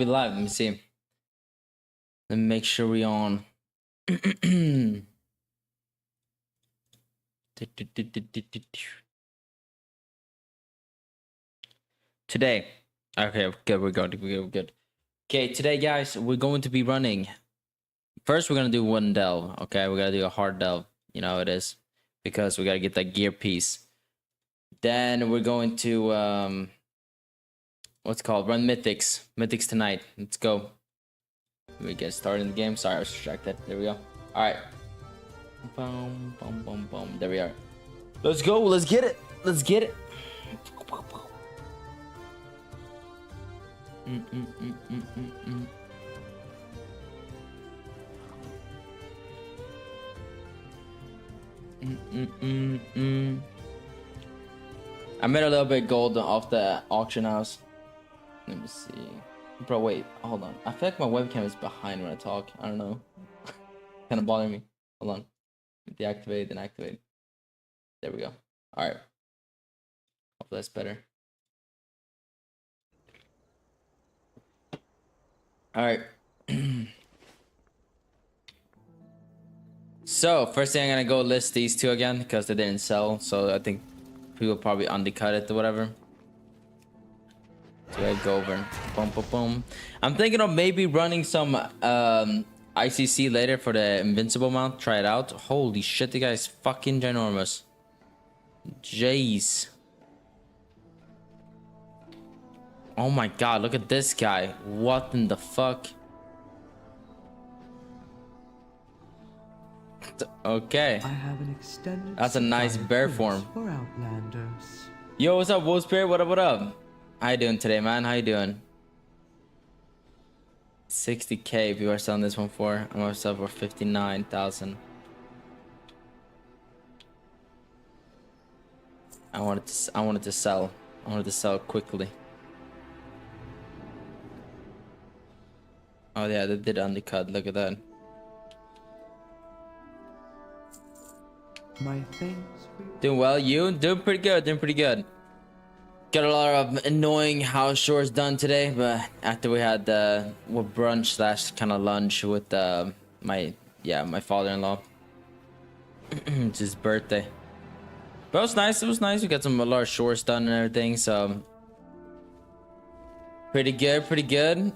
be live. Let me see. Let me make sure we're on. Today. Okay, good. We're good. We're good. Okay, today, guys, we're going to be running. First, we're gonna do one delve. Okay, we gotta do a hard delve. You know how it is, because we gotta get that gear piece. Then we're going to what's it called? Run mythics. Mythics tonight. Let's go. Let me get started in the game. Sorry, I was distracted. There we go. All right. Boom, boom, boom, boom. There we are. Let's go. Let's get it. Let's get it. I made a little bit gold off the auction house. Let me see. Bro, wait. Hold on. I feel like my webcam is behind when I talk. I don't know. Kind of bothering me. Hold on. Deactivate, then activate. There we go. All right. Hope that's better. All right. So first thing I'm gonna go list these two again because they didn't sell. So I think people probably undercut it or whatever. So I go over and boom, boom, boom. I'm thinking of maybe running some ICC later for the invincible mount. Try it out. Holy shit, the guy's fucking ginormous. Jeez. Oh my god, look at this guy. What in the fuck? Okay. I have an extended That's a nice bear form. for outlanders. Yo, what's up, Wolf Spirit? What up, what up? How you doing today, man? How you doing? 60k if you are selling this one for. I'm gonna sell for 59,000. I wanted to sell. I wanted to sell quickly. Oh yeah, they did undercut. Look at that. My thanks for Doing well, you? Doing pretty good, doing pretty good. Got a lot of annoying house chores done today, but after we had brunch slash kind of lunch with my father-in-law. It's his birthday. But it was nice, it was nice. We got a lot of chores done and everything, so pretty good, pretty good.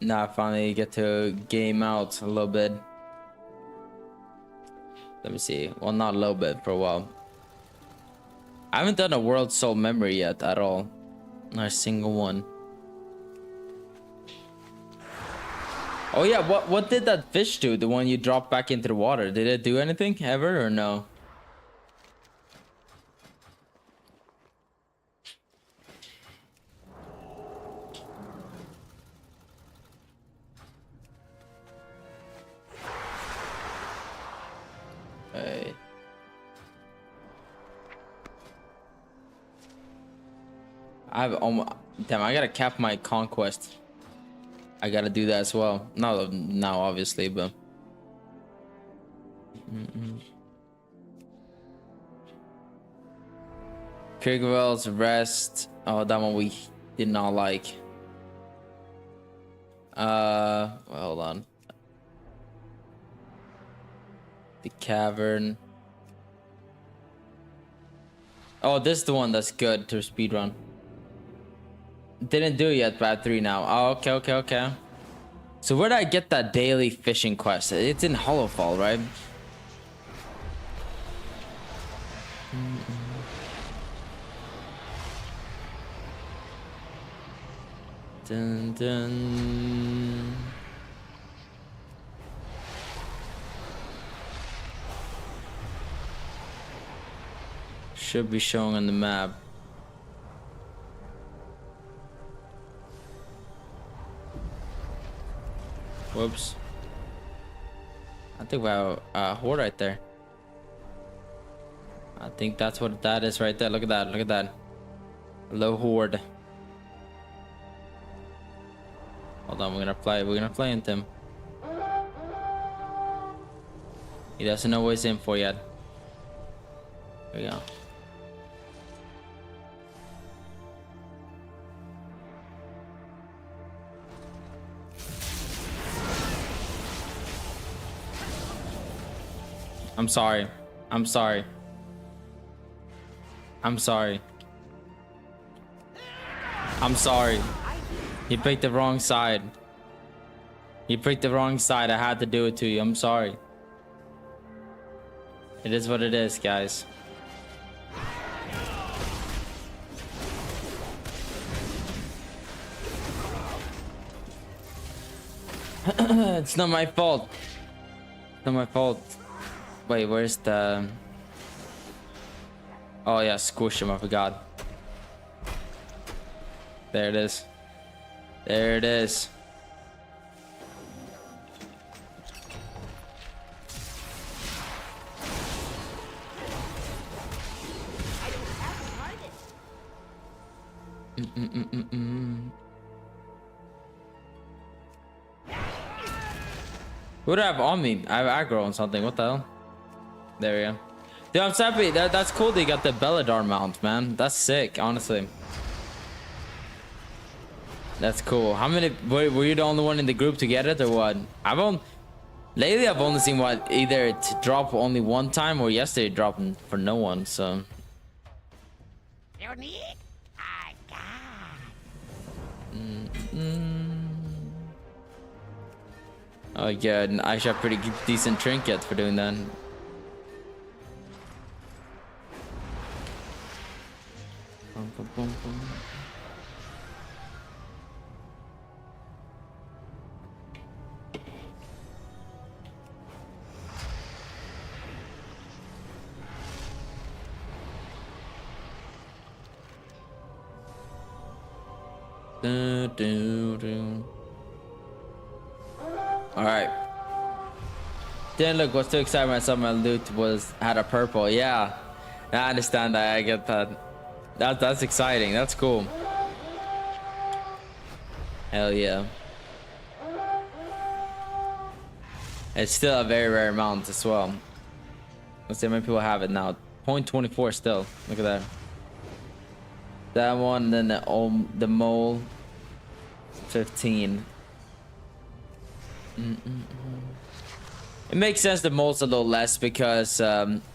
Now I finally get to game out a little bit. Let me see. Well, not a little bit, for a while. I haven't done a world soul memory yet at all. Not a single one. Oh yeah, what did that fish do? The one you dropped back into the water? Did it do anything ever or no? Hey. Damn, I gotta cap my conquest. I gotta do that as well. Not now, obviously, but. Kirkwell's rest. Oh, that one we did not like. Well, hold on. The cavern. Oh, this is the one that's good to speedrun. Didn't do it yet, but 3 now. Oh, okay. So where did I get that daily fishing quest? It's in Hollowfall, right? Dun dun. Should be showing on the map. Whoops. I think we have a horde right there. I think that's what that is right there. Look at that. Look at that. Low horde. Hold on, we're gonna fly into him. He doesn't know what he's in for yet. Here we go. I'm sorry. I'm sorry. I'm sorry. I'm sorry. You picked the wrong side. You picked the wrong side. I had to do it to you. I'm sorry. It is what it is, guys. It's not my fault. It's not my fault. Wait, where's the... Oh yeah, squish him, I forgot. There it is. There it is. What do I have on me? I have aggro on something. What the hell? There we go. Dude, I'm so happy. That's cool that you got the Belladar mount, man. That's sick, honestly. That's cool. How many... Were you the only one in the group to get it or what? Lately, I've only seen what... Either to drop only one time or yesterday dropping for no one, so... You need? I got. Oh yeah, and I actually have pretty decent trinket for doing that. Bum, bum, bum, bum. All right. Didn't look. Was too excited when I saw my loot had a purple. Yeah, I understand that. I get that. That's exciting. That's cool. Hell yeah. It's still a very rare mount as well. Let's see how many people have it now. 0.24 still. Look at that. That one, then the mole. 15. It makes sense the mole's a little less because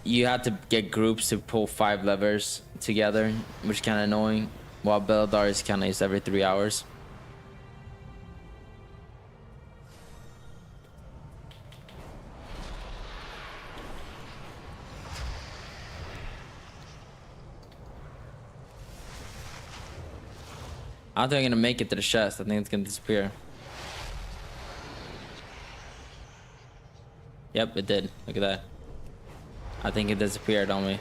you had to get groups to pull 5 levers together, which is kind of annoying. While Belladar is kind of used every 3 hours. I don't think I'm gonna make it to the chest. I think it's gonna disappear. Yep, it did. Look at that. I think it disappeared on me.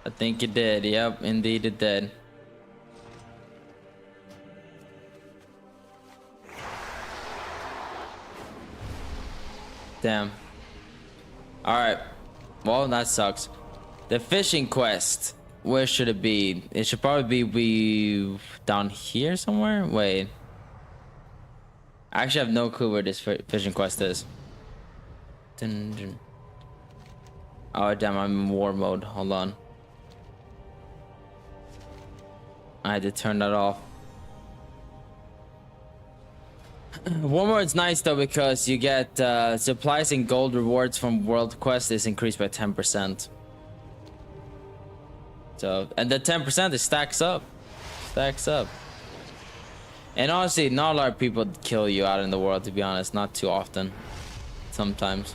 I think it did. Yep, indeed it did. Damn. Alright. Well, that sucks. The fishing quest. Where should it be? It should probably be down here somewhere. Wait. I actually have no clue where this fishing quest is. Dun, dun. Oh, damn. I'm in war mode. Hold on. I had to turn that off. War mode's nice though because you get supplies and gold rewards from world quest is increased by 10%. So, and the 10% it stacks up. And honestly, not a lot of people kill you out in the world, to be honest. Not too often. Sometimes.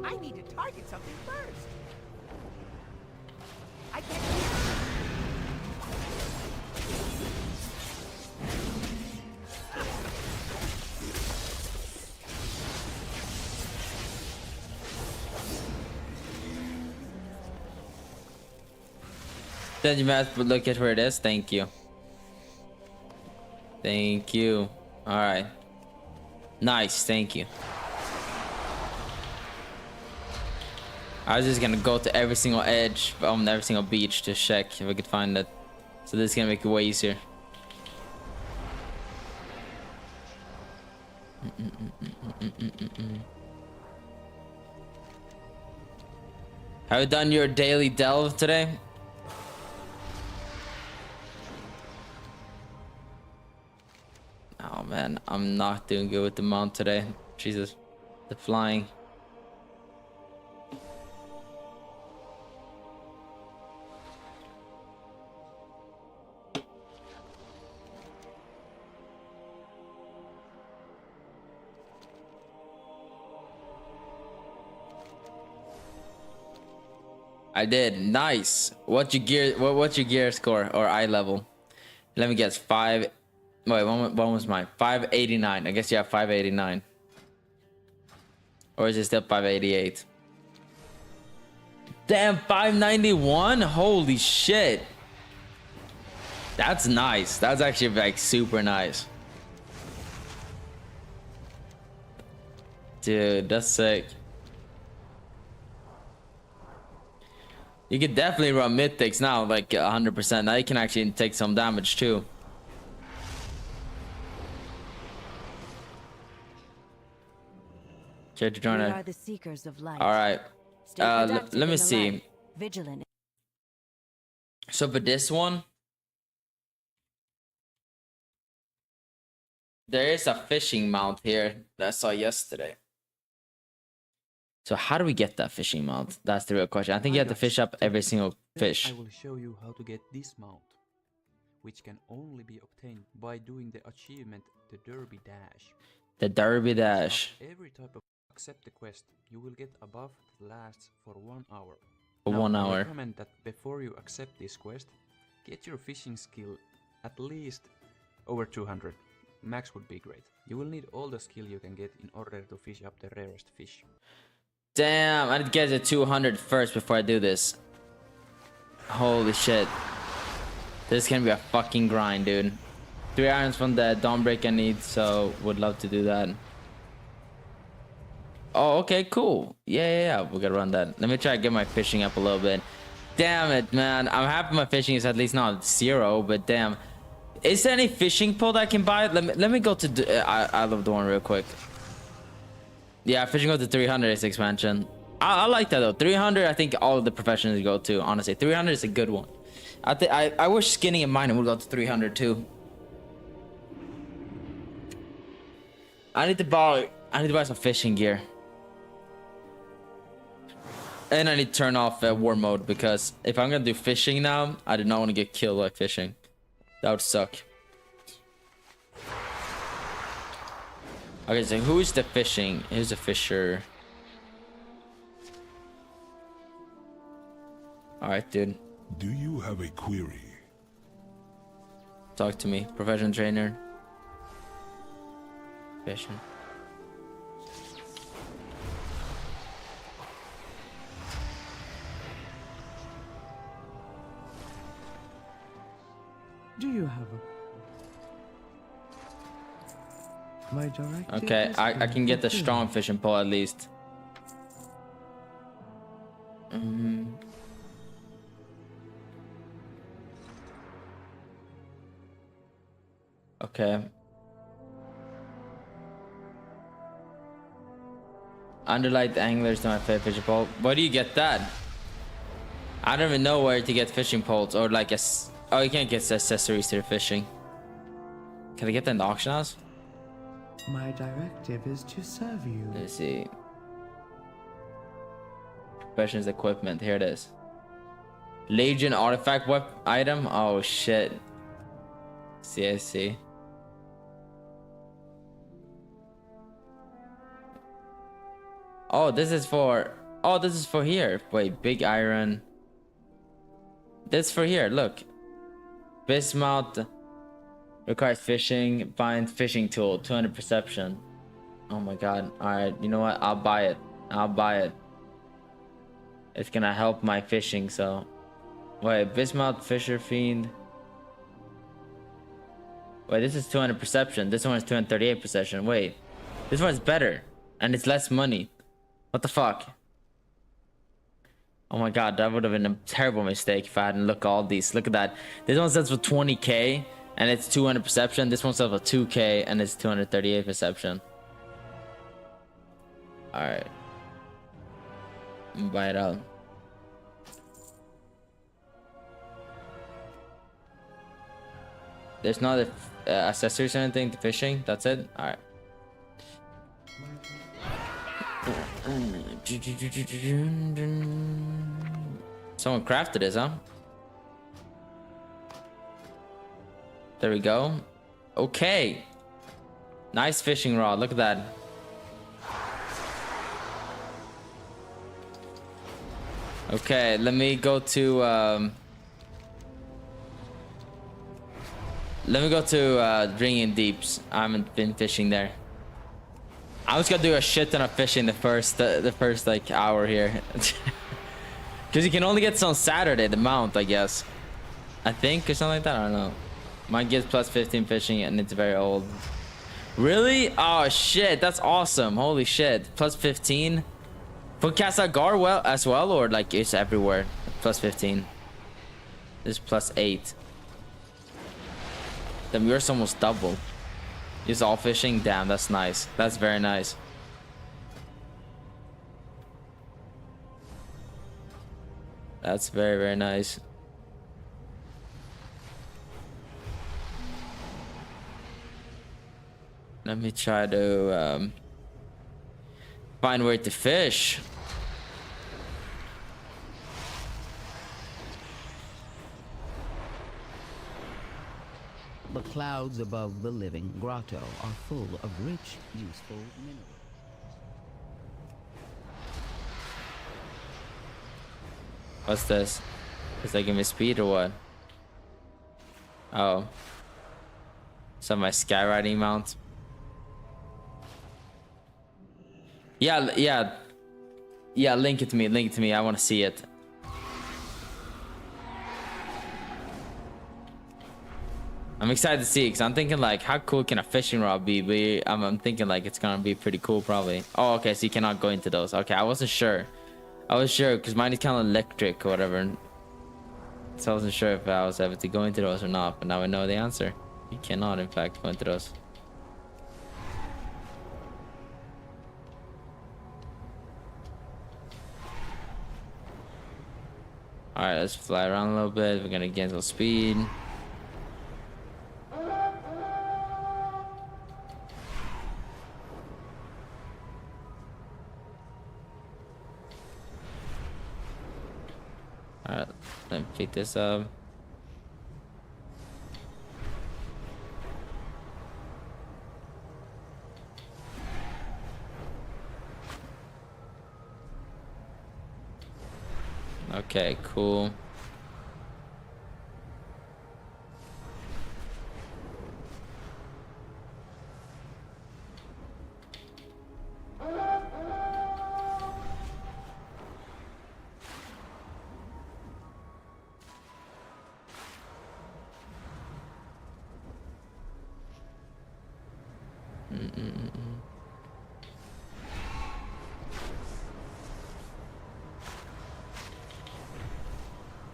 I need to target something first. I can't hear. Then you might look at where it is. Thank you. Thank you. All right. Nice. Thank you. I was just gonna go to every single edge on every single beach to check if I could find it. So this is gonna make it way easier. Have you done your daily delve today? Oh man, I'm not doing good with the mount today. Jesus, the flying. I did. Nice. What's your gear score or eye level? Let me guess. 5. Wait, one was mine. 589. I guess you have 589. Or is it still 588? Damn, 591? Holy shit. That's nice. That's actually like super nice. Dude, that's sick. You can definitely run mythics now, like 100%. Now you can actually take some damage too. Care to join We it? are the seekers of light. All right. Stay productive Let me in the see. light, vigilant. So for this one, there is a fishing mount here that I saw yesterday. So how do we get that fishing mount? That's the real question. I think you have to fish up every single fish. I will show you how to get this mount, which can only be obtained by doing the achievement, the Derby Dash. The Derby Dash. After every type of accept the quest, you will get a buff that lasts for 1 hour. For Now, 1 I hour. recommend that before you accept this quest, get your fishing skill at least over 200. Max would be great. You will need all the skill you can get in order to fish up the rarest fish. Damn, I need to get to 200 first before I do this. Holy shit. This is gonna be a fucking grind, dude. 3 irons from the Dawnbreak I need, so would love to do that. Oh, okay, cool. Yeah. We gotta run that. Let me try to get my fishing up a little bit. Damn it, man. I'm happy my fishing is at least not 0, but damn. Is there any fishing pole that I can buy? Let me go to I love Dawn real quick. Yeah, fishing go to 300 is expansion. I like that though. 300, I think all of the professionals go to. Honestly, 300 is a good one. I wish skinning and mining would go to 300 too. I need to buy some fishing gear. And I need to turn off war mode, because if I'm gonna do fishing now, I do not want to get killed by fishing. That would suck. Okay, so who's the fishing? Who's the fisher? Alright, dude. Do you have a query? Talk to me. Professional trainer. Fishing. Do you have a... My directive Okay, is I can get the fulfilled. strong fishing pole at least. Okay. Underlight anglers to my favorite fishing pole. Where do you get that? I don't even know where to get fishing poles, or like oh, you can't get accessories to the fishing. Can I get that in the auction house? My directive is to serve you. Let's see. Professionals equipment. Here it is. Legion artifact item. Oh shit. See, I see. Oh, this is for. Oh, this is for here. Wait, big iron. This for here. Look. Bismuth requires fishing. Find fishing tool. 200 perception. Oh my god. All right. You know what? I'll buy it. I'll buy it. It's gonna help my fishing. So, wait. Bismuth fisher fiend. Wait, this is 200 perception. This one is 238 perception. Wait, this one's better, and it's less money. What the fuck? Oh my god, that would have been a terrible mistake if I hadn't looked at all these. Look at that. This one sells for 20k and it's 200 perception. This one sells for 2k and it's 238 perception. All right. Bite out. There's not accessories or anything to fishing. That's it. All right. Someone crafted this, huh? There we go. Okay. Nice fishing rod. Look at that. Okay, let me go to Ringing Deeps. I haven't been fishing there. I was gonna do a shit ton of fishing the first like hour here. Because you can only get some Saturday, the mount, I guess. I think, or something like that. I don't know. Mine gives plus 15 fishing and it's very old. Really? Oh shit, that's awesome. Holy shit. Plus 15. For Kasagar well as well, or like it's everywhere. Plus 15. This is plus 8. Then yours almost double. Is all fishing? Damn, that's nice. That's very nice. That's very, very nice. Let me try to find where to fish. The clouds above the living grotto are full of rich, useful minerals. What's this? Is they give me speed or what? Oh. So my skywriting mount. Yeah, link it to me. I want to see it. I'm excited to see it because I'm thinking like, how cool can a fishing rod be? But I'm thinking like it's gonna be pretty cool probably. Oh, okay, so you cannot go into those. Okay, I wasn't sure. I was sure because mine is kind of electric or whatever. So I wasn't sure if I was able to go into those or not. But now I know the answer. You cannot, in fact, go into those. Alright, let's fly around a little bit. We're gonna gain some speed. Alright, let me pick this up. Okay, cool.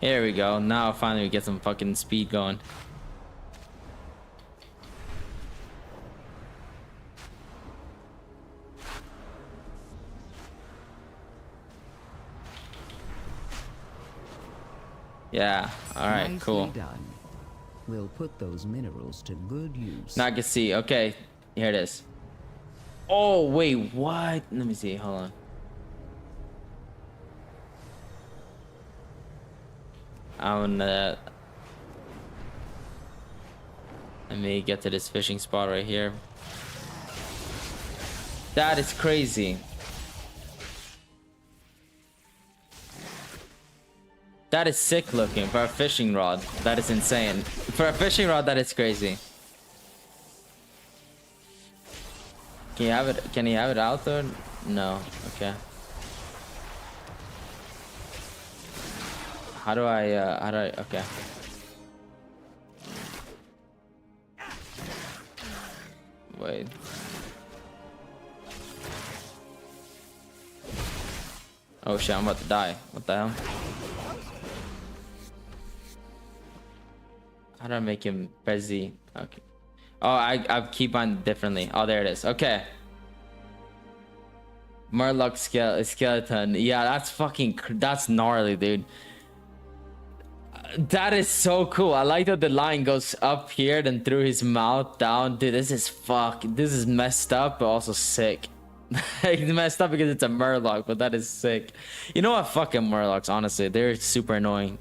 Here we go. Now finally we get some fucking speed going. Yeah. All right. Nicely Cool. done. We'll put those minerals to good use. Now I can see. Okay. Here it is. Oh wait. What? Let me see. Hold on. I'm gonna let me get to this fishing spot right here. That is crazy. That is sick looking for a fishing rod. That is insane. For a fishing rod, that is crazy. Can you have it? Can he have it out there? No. Okay. How do I, okay. Wait. Oh shit, I'm about to die. What the hell? How do I make him press Z? Okay. Oh, I keep on differently. Oh, there it is. Okay. Murloc skeleton. Yeah, that's fucking. That's gnarly, dude. That is so cool. I like that the line goes up here, then through his mouth down. Dude, this is This is messed up, but also sick. It's messed up because it's a Murloc, but that is sick. You know what? Fucking Murlocs, honestly. They're super annoying.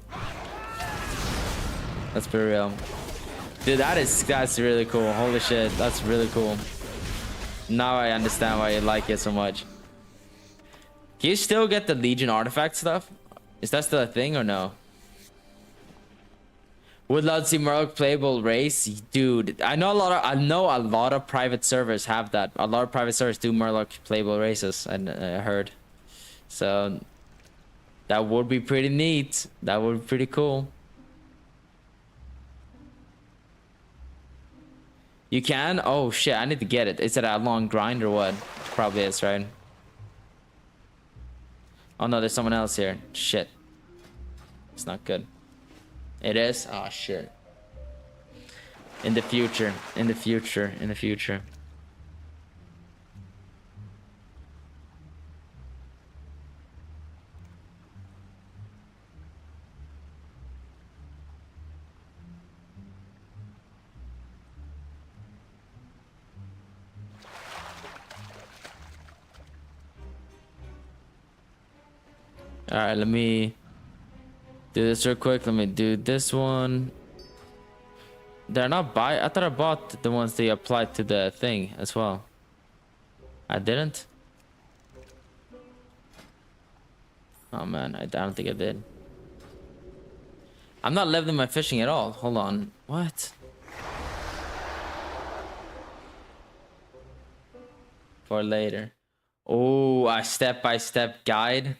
Let's be real. Dude, that's really cool. Holy shit, that's really cool. Now I understand why you like it so much. Can you still get the Legion artifact stuff? Is that still a thing or no? Would love to see Murloc playable race, dude. I know a lot of private servers have that. A lot of private servers do Murloc playable races, and I heard. So that would be pretty neat. That would be pretty cool. You can? Oh shit, I need to get it. Is it a long grind or what? Probably is, right? Oh no, there's someone else here. Shit. It's not good. It is? Oh shit. In the future. In the future. In the future. All right, let me do this real quick. Let me do this one. They're not I thought I bought the ones they applied to the thing as well. I didn't. Oh man, I don't think I did. I'm not leveling my fishing at all. Hold on. What? For later. Oh, a step-by-step guide.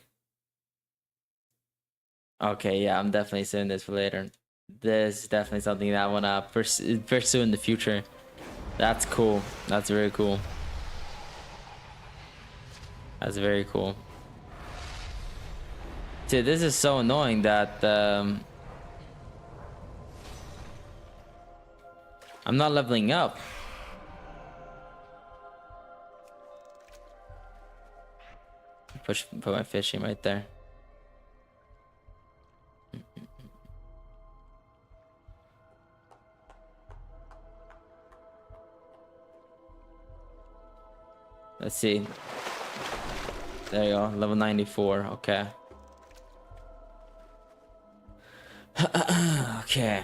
Okay, yeah, I'm definitely saving this for later. This is definitely something that I want to pursue in the future. That's cool. That's very cool. That's very cool. Dude, this is so annoying that I'm not leveling up. Put my fishing right there. Let's see. There you go, level 94. Okay. Okay.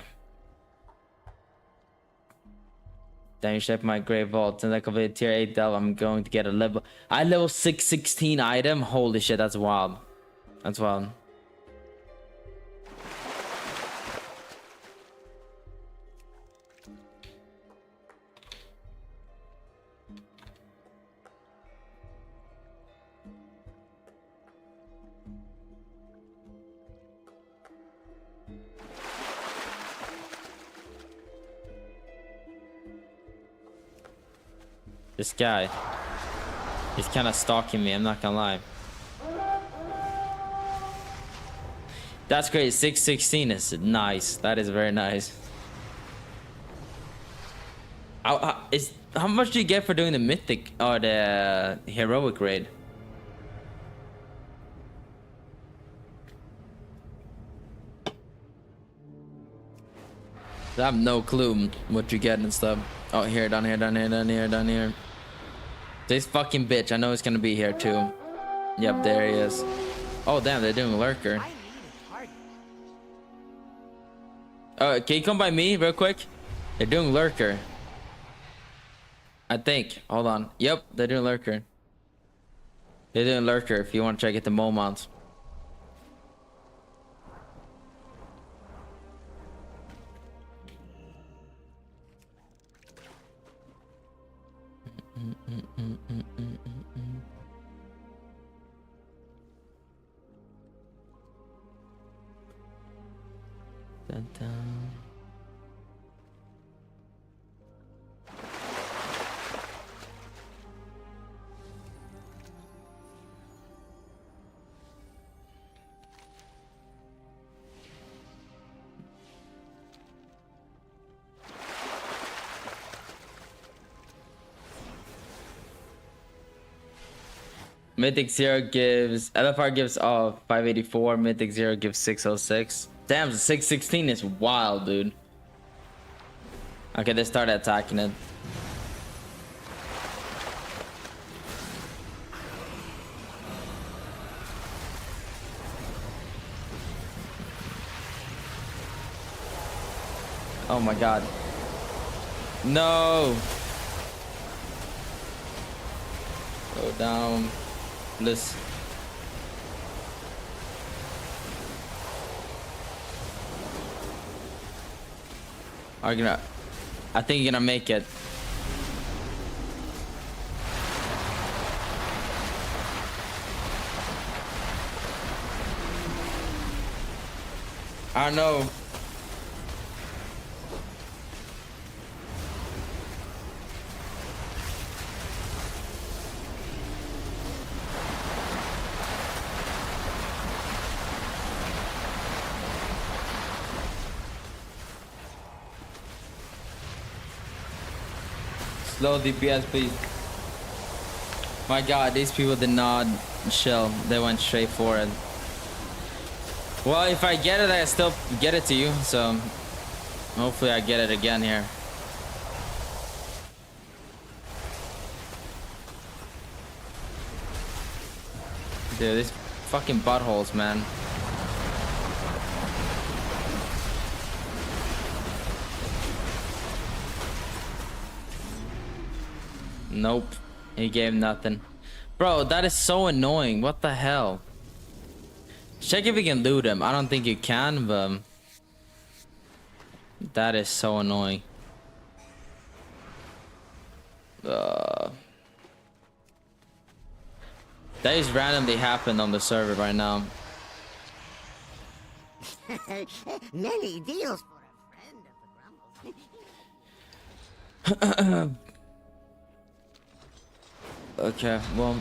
Then you shape my grave vault. Since I completed tier 8 delve, I'm going to get a level. I level 616 item. Holy shit, that's wild. That's wild. This guy, he's kind of stalking me, I'm not gonna lie. That's great. 616 is nice. That is very nice. How much do you get for doing the mythic or the heroic raid? I have no clue what you get and stuff. Oh, here, down here, down here, down here, down here. This fucking bitch, I know he's gonna be here too. Yep, there he is. Oh damn, they're doing lurker. Oh, can you come by me real quick? They're doing lurker, I think. Hold on. Yep, they're doing lurker. They're doing lurker if you want to check it the mole mounts. Dun, dun. Mythic 0 gives... LFR gives 584. Mythic 0 gives 606. Damn, 616 is wild, dude. Okay, they started attacking it. Oh my god. No! Go down. Bliss. Are you gonna... I think you're gonna make it. I don't know. Slow DPS, please. My god, these people did not chill. They went straight for it. Well, if I get it, I still get it to you. So hopefully I get it again here. Dude, these fucking buttholes, man. Nope. He gave nothing. Bro, that is so annoying. What the hell? Check if you can loot him. I don't think you can, but... that is so annoying. That just randomly happened on the server right now. Many deals for a friend of the grumble. Okay, well...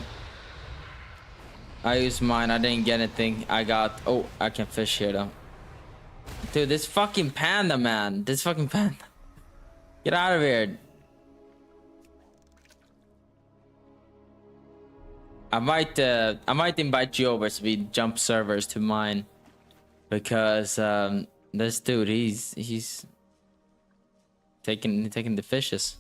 I used mine. I didn't get anything. I got... oh, I can fish here, though. Dude, this fucking panda, man. This fucking panda. Get out of here. I might invite you over so we jump servers to mine. Because, this dude, he's... taking the fishes.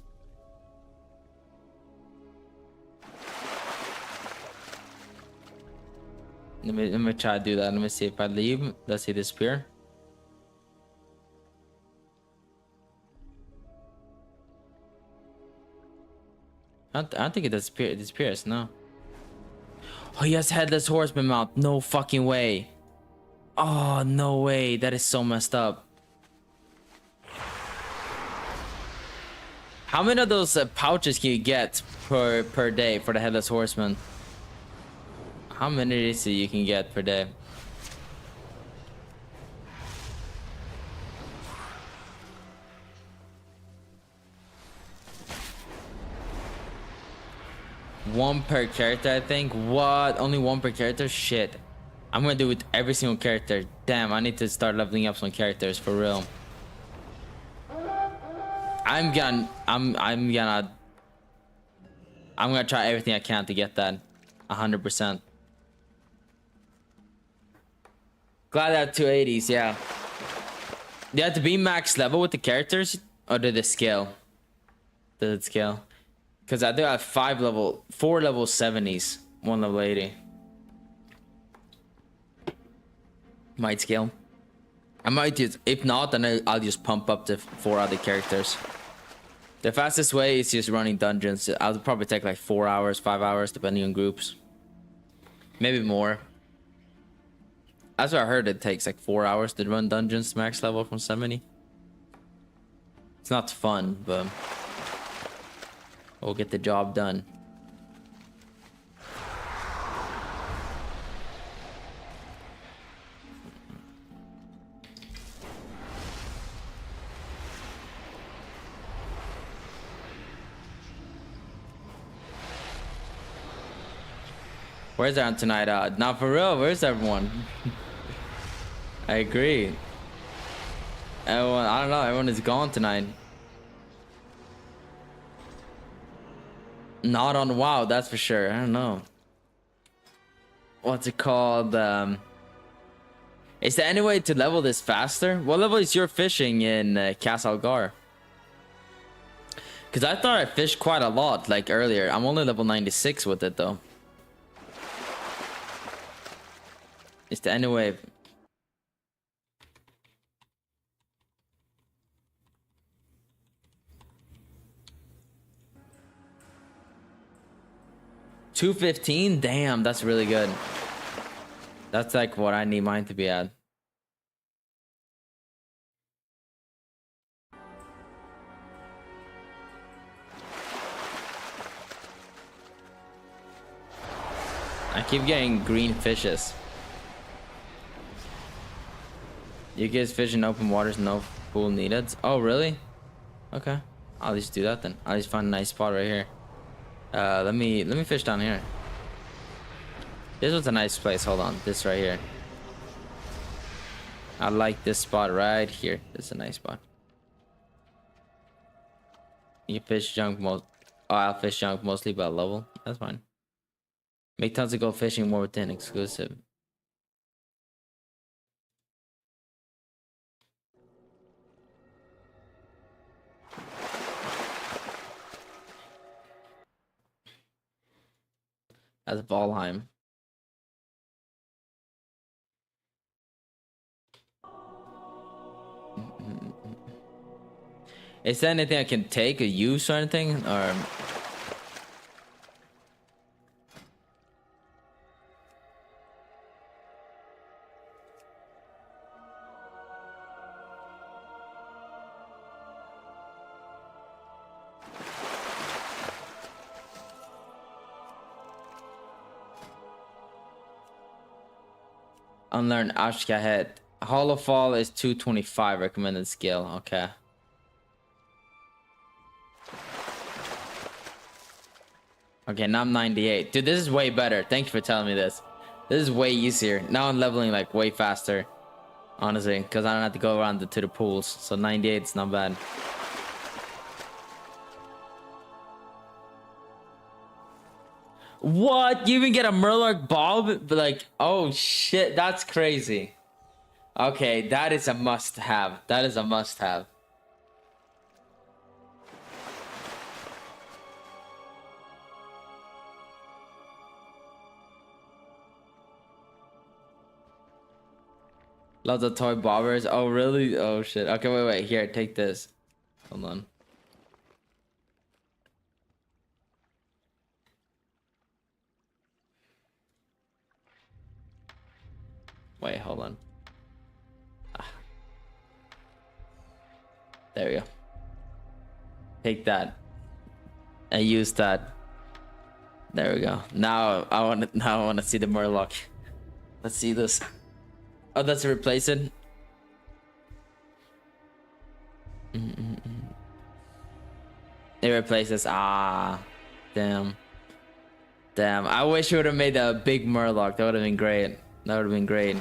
Let me try to do that. Let me see if I leave. Does he disappear? I don't think it disappears. No. Oh, he has headless horseman mount. No fucking way. Oh, no way. That is so messed up. How many of those pouches can you get per day for the headless horseman? How many is it you can get per day? One per character, I think. What? Only one per character? Shit. I'm gonna do it with every single character. Damn, I need to start leveling up some characters for real. I'm gonna try everything I can to get that 100%. Glad I have 280s, yeah. Do you have to be max level with the characters, or did it scale? Did it scale? Because I do have 4 level 70s, 1 level 80. Might scale. I might just, if not, then I'll just pump up to 4 other characters. The fastest way is just running dungeons. I'll probably take like 4 hours, 5 hours, depending on groups. Maybe more. That's what I heard. It takes like 4 hours to run dungeons max level from 70. It's not fun, but we'll get the job done. Where's everyone tonight? Not for real. Where's everyone? I agree. Everyone, I don't know. Everyone is gone tonight. Not on WoW, that's for sure. I don't know. what's it called? Is there any way to level this faster? What level is your fishing in Castle Gar? Because I thought I fished quite a lot like earlier. I'm only level 96 with it though. Is there any way? $215? Damn, that's really good. That's like what I need mine to be at. I keep getting green fishes. You guys fish in open waters, no pool needed. Oh, really? Okay. I'll just do that then. I'll just find a nice spot right here. Let me fish down here. This was a nice place. Hold on. This right here. I like this spot right here. This is a nice spot. You fish junk most. Oh, I'll fish junk mostly by level. That's fine. Make tons of gold fishing more within exclusive. That's Valheim. Is there anything I can take or use or anything? Or unlearn Ashka head. Hollow Fall is 225 recommended skill. Okay. Okay, now I'm 98. Dude, this is way better. Thank you for telling me this. This is way easier. Now I'm leveling like way faster. Honestly, because I don't have to go around to the pools. So 98 is not bad. What? You even get a Murloc Bulb? Like, oh shit, that's crazy. Okay, that is a must-have. That is a must-have. Lots of toy bobbers. Oh, really? Oh, shit. Okay, wait. Here, take this. Hold on. Wait, hold on. Ah. There we go. Take that. And use that. There we go. Now I want to see the Murloc. Let's see this. Oh, that's to replace it. It replaces. Ah, damn. Damn. I wish you would have made a big Murloc. That would have been great. That would have been great.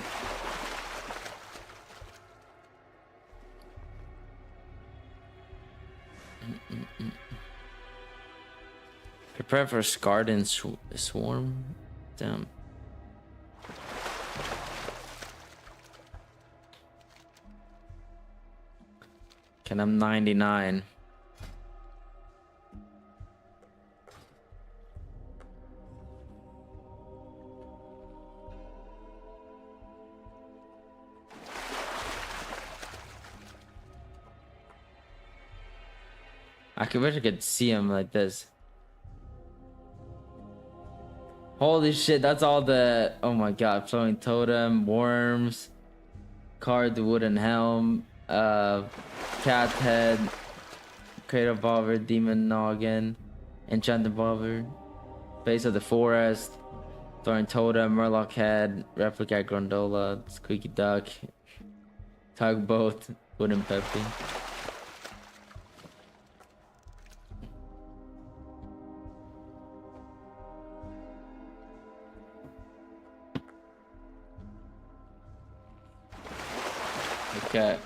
Prepare for Scarred and Swarm. Damn. Can I'm 99. I wish I could see him like this. Holy shit, that's all the... Oh my god, flowing totem, worms, card, wooden helm, cat head, crater bobber, demon noggin, enchanted bobber, face of the forest, thorn totem, murloc head, replica gondola, squeaky duck, tugboat, wooden peppy. Okay.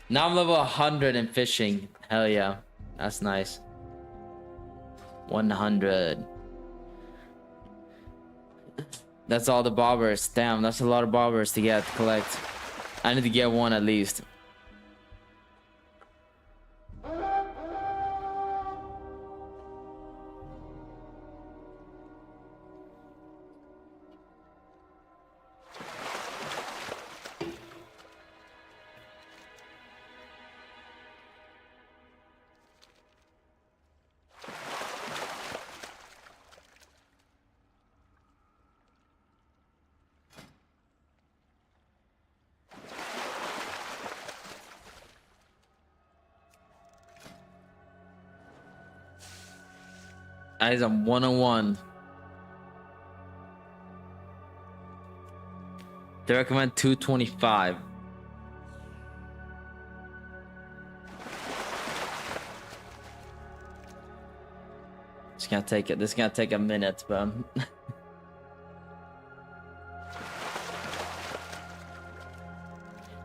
Now I'm level 100 in fishing. Hell yeah. That's nice. 100. That's all the bobbers. Damn, that's a lot of bobbers to get to collect. I need to get one at least. That is a 101. They recommend 225. Just gonna take it. This is gonna take a minute, but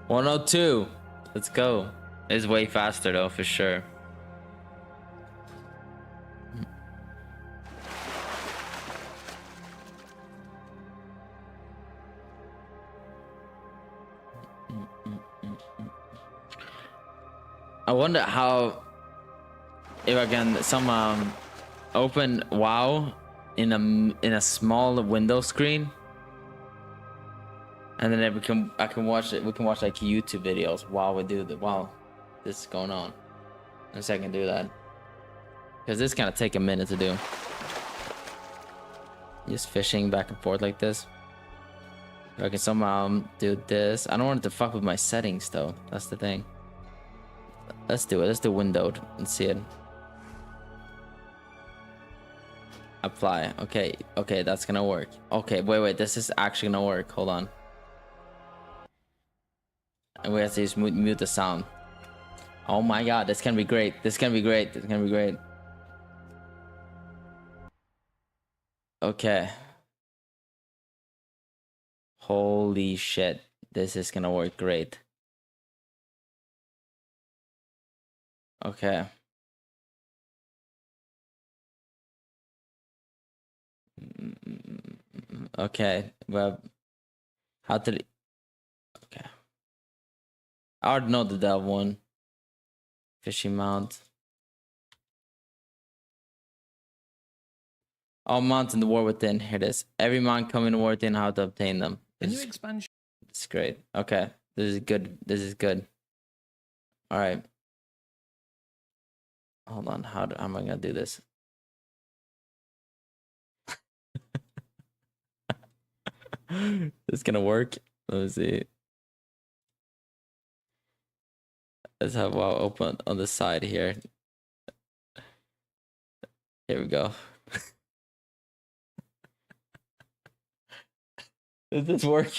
102. Let's go. It's way faster though, for sure. I wonder how, if I can some open WoW in a small window screen, and then we can watch it. We can watch like YouTube videos while we do while this is going on. Unless I can do that, because this is gonna take a minute to do. Just fishing back and forth like this. If I can somehow do this. I don't want it to fuck with my settings though. That's the thing. Let's do it. Let's do windowed and see it. Apply. Okay. Okay, that's gonna work. Okay, wait. This is actually gonna work. Hold on. And we have to just mute the sound. Oh my god, this can be great. This can be great. This can be great. Okay. Holy shit. This is gonna work great. Okay. Okay. Well, how did it? Okay. I already know that one. Fishing mount. All mounts in the war within. Here it is. Every mount coming to war within. How to obtain them. The new expansion. It's great. Okay. This is good. This is good. All right. Hold on, how am I gonna do this? This gonna work? Let me see. Let's have WoW open on the side here. Here we go. Does this work?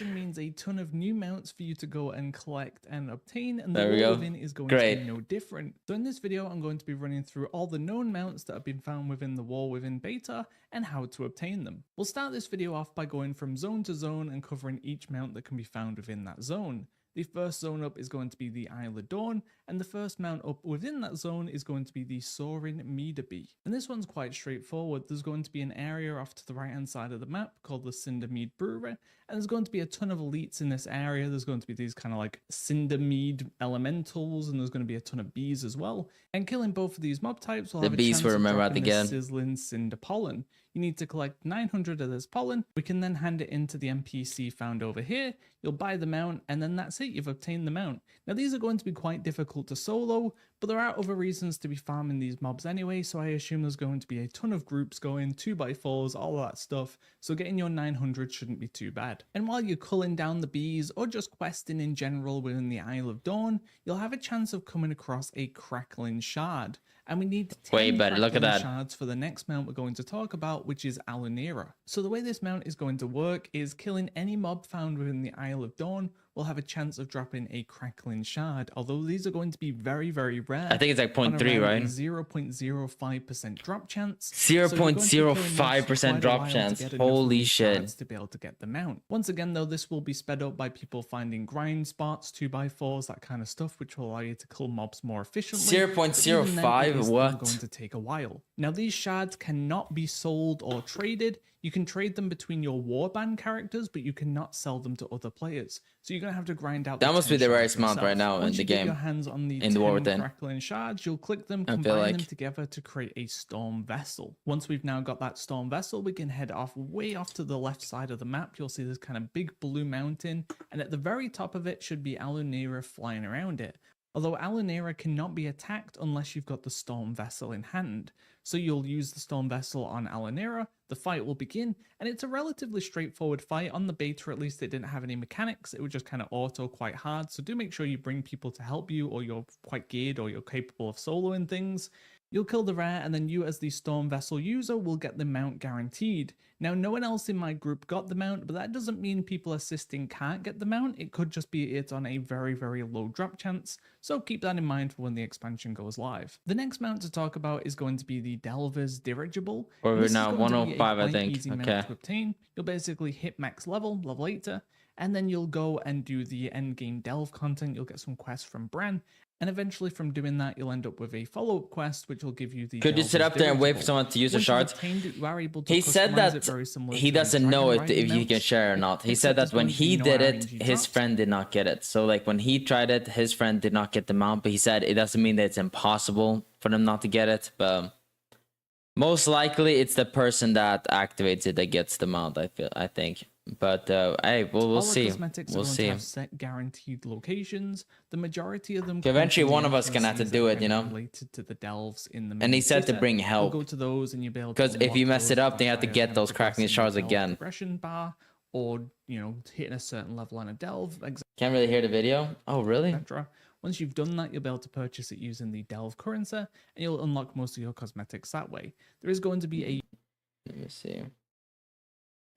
Means a ton of new mounts for you to go and collect and obtain, and the There we war go. within is going Great. to be no different. So in this video, I'm going to be running through all the known mounts that have been found within the war within beta and how to obtain them. We'll start this video off by going from zone to zone and covering each mount that can be found within that zone. The first zone up is going to be the Isle of Dawn, and the first mount up within that zone is going to be the Soaring Meader Bee. And this one's quite straightforward. There's going to be an area off to the right hand side of the map called the Cindermead Brewery, and there's going to be a ton of elites in this area. There's going to be these kind of like Cindermead elementals, and there's going to be a ton of bees as well. And killing both of these mob types will The have a bees chance will of remember dropping at the this end. sizzling cinder pollen. You need to collect 900 of this pollen. We can then hand it into the NPC found over here. You'll buy the mount, and then that's it. You've obtained the mount. Now, these are going to be quite difficult to solo, but there are other reasons to be farming these mobs anyway, so I assume there's going to be a ton of groups going, 2x4s, all of that stuff, so getting your 900 shouldn't be too bad. And while you're culling down the bees, or just questing in general within the Isle of Dawn, you'll have a chance of coming across a crackling shard. And we need 10 Way better, look at crackling that. shards for the next mount we're going to talk about, which is Alunira. So the way this mount is going to work is killing any mob found within the Isle of Dawn will have a chance of dropping a crackling shard, although these are going to be very, very rare. I think it's like on 0.3, around right? a 0.05% drop chance. 0.05% drop chance. Holy shit. To be able to get them out. Once again, though, this will be sped up by people finding grind spots, 2x4s, that kind of stuff, which will allow you to kill mobs more efficiently. 0.05, But even then, it is still what? going to take a while. Now, these shards cannot be sold or traded. You can trade them between your warband characters, but you cannot sell them to other players. So you're going to have to grind out That the must 10 be the shards rarest mount yourself. right now in Once the you get game. your hands on the In the war 10 within. crackling shards, you'll click them, I feel combine them like. together to create a storm vessel. Once we've now got that storm vessel, we can head off way off to the left side of the map. You'll see this kind of big blue mountain, and at the very top of it should be Alunira flying around it. Although Alunira cannot be attacked unless you've got the storm vessel in hand. So you'll use the storm vessel on Alunira, the fight will begin, and it's a relatively straightforward fight. On the beta at least it didn't have any mechanics, it would just kind of auto quite hard, so do make sure you bring people to help you, or you're quite geared, or you're capable of soloing things. You'll kill the rare, and then you as the storm vessel user will get the mount guaranteed. Now, no one else in my group got the mount, but that doesn't mean people assisting can't get the mount. It could just be it's on a very, very low drop chance, so keep that in mind for when the expansion goes live. The next mount to talk about is going to be the Delver's Dirigible. Or we're This is now going to be a 105, I quite think. easy mount Okay. to obtain. You'll basically hit max level 80, and then you'll go and do the endgame delve content. You'll get some quests from Bran, and eventually from doing that, you'll end up with a follow-up quest, which will give you the Could you sit Delver's up there and wait for Dirigible. someone to use the Once you've shards? obtained it, you are able to He said customize that it very similar he to the doesn't know Dragon if he Riding can mounts, share or not. He except said there's that when going to be he no did it, RNG his drops. friend did not get it. So like when he tried it, his friend did not get the mount, but he said it doesn't mean that it's impossible for them not to get it. But most likely it's the person that activates it that gets the mount, I think. But hey, we'll All the see. cosmetics We'll are going see. to have set guaranteed locations. The majority of them. Eventually come from one the of us gonna have to NPCs do that it, are you know? Related to the delves in the And he main said to city. bring You'll help. go to those and you'll be able to. Because if you unlock mess it those up, then you have to via get kind of those crackling progressing shards the delve again. progression bar, or hitting a certain level on a delve, Can't really hear the video. Oh really? etc. Once you've done that, you'll be able to purchase it using the delve currency, and you'll unlock most of your cosmetics that way. There is going to be a Let me see.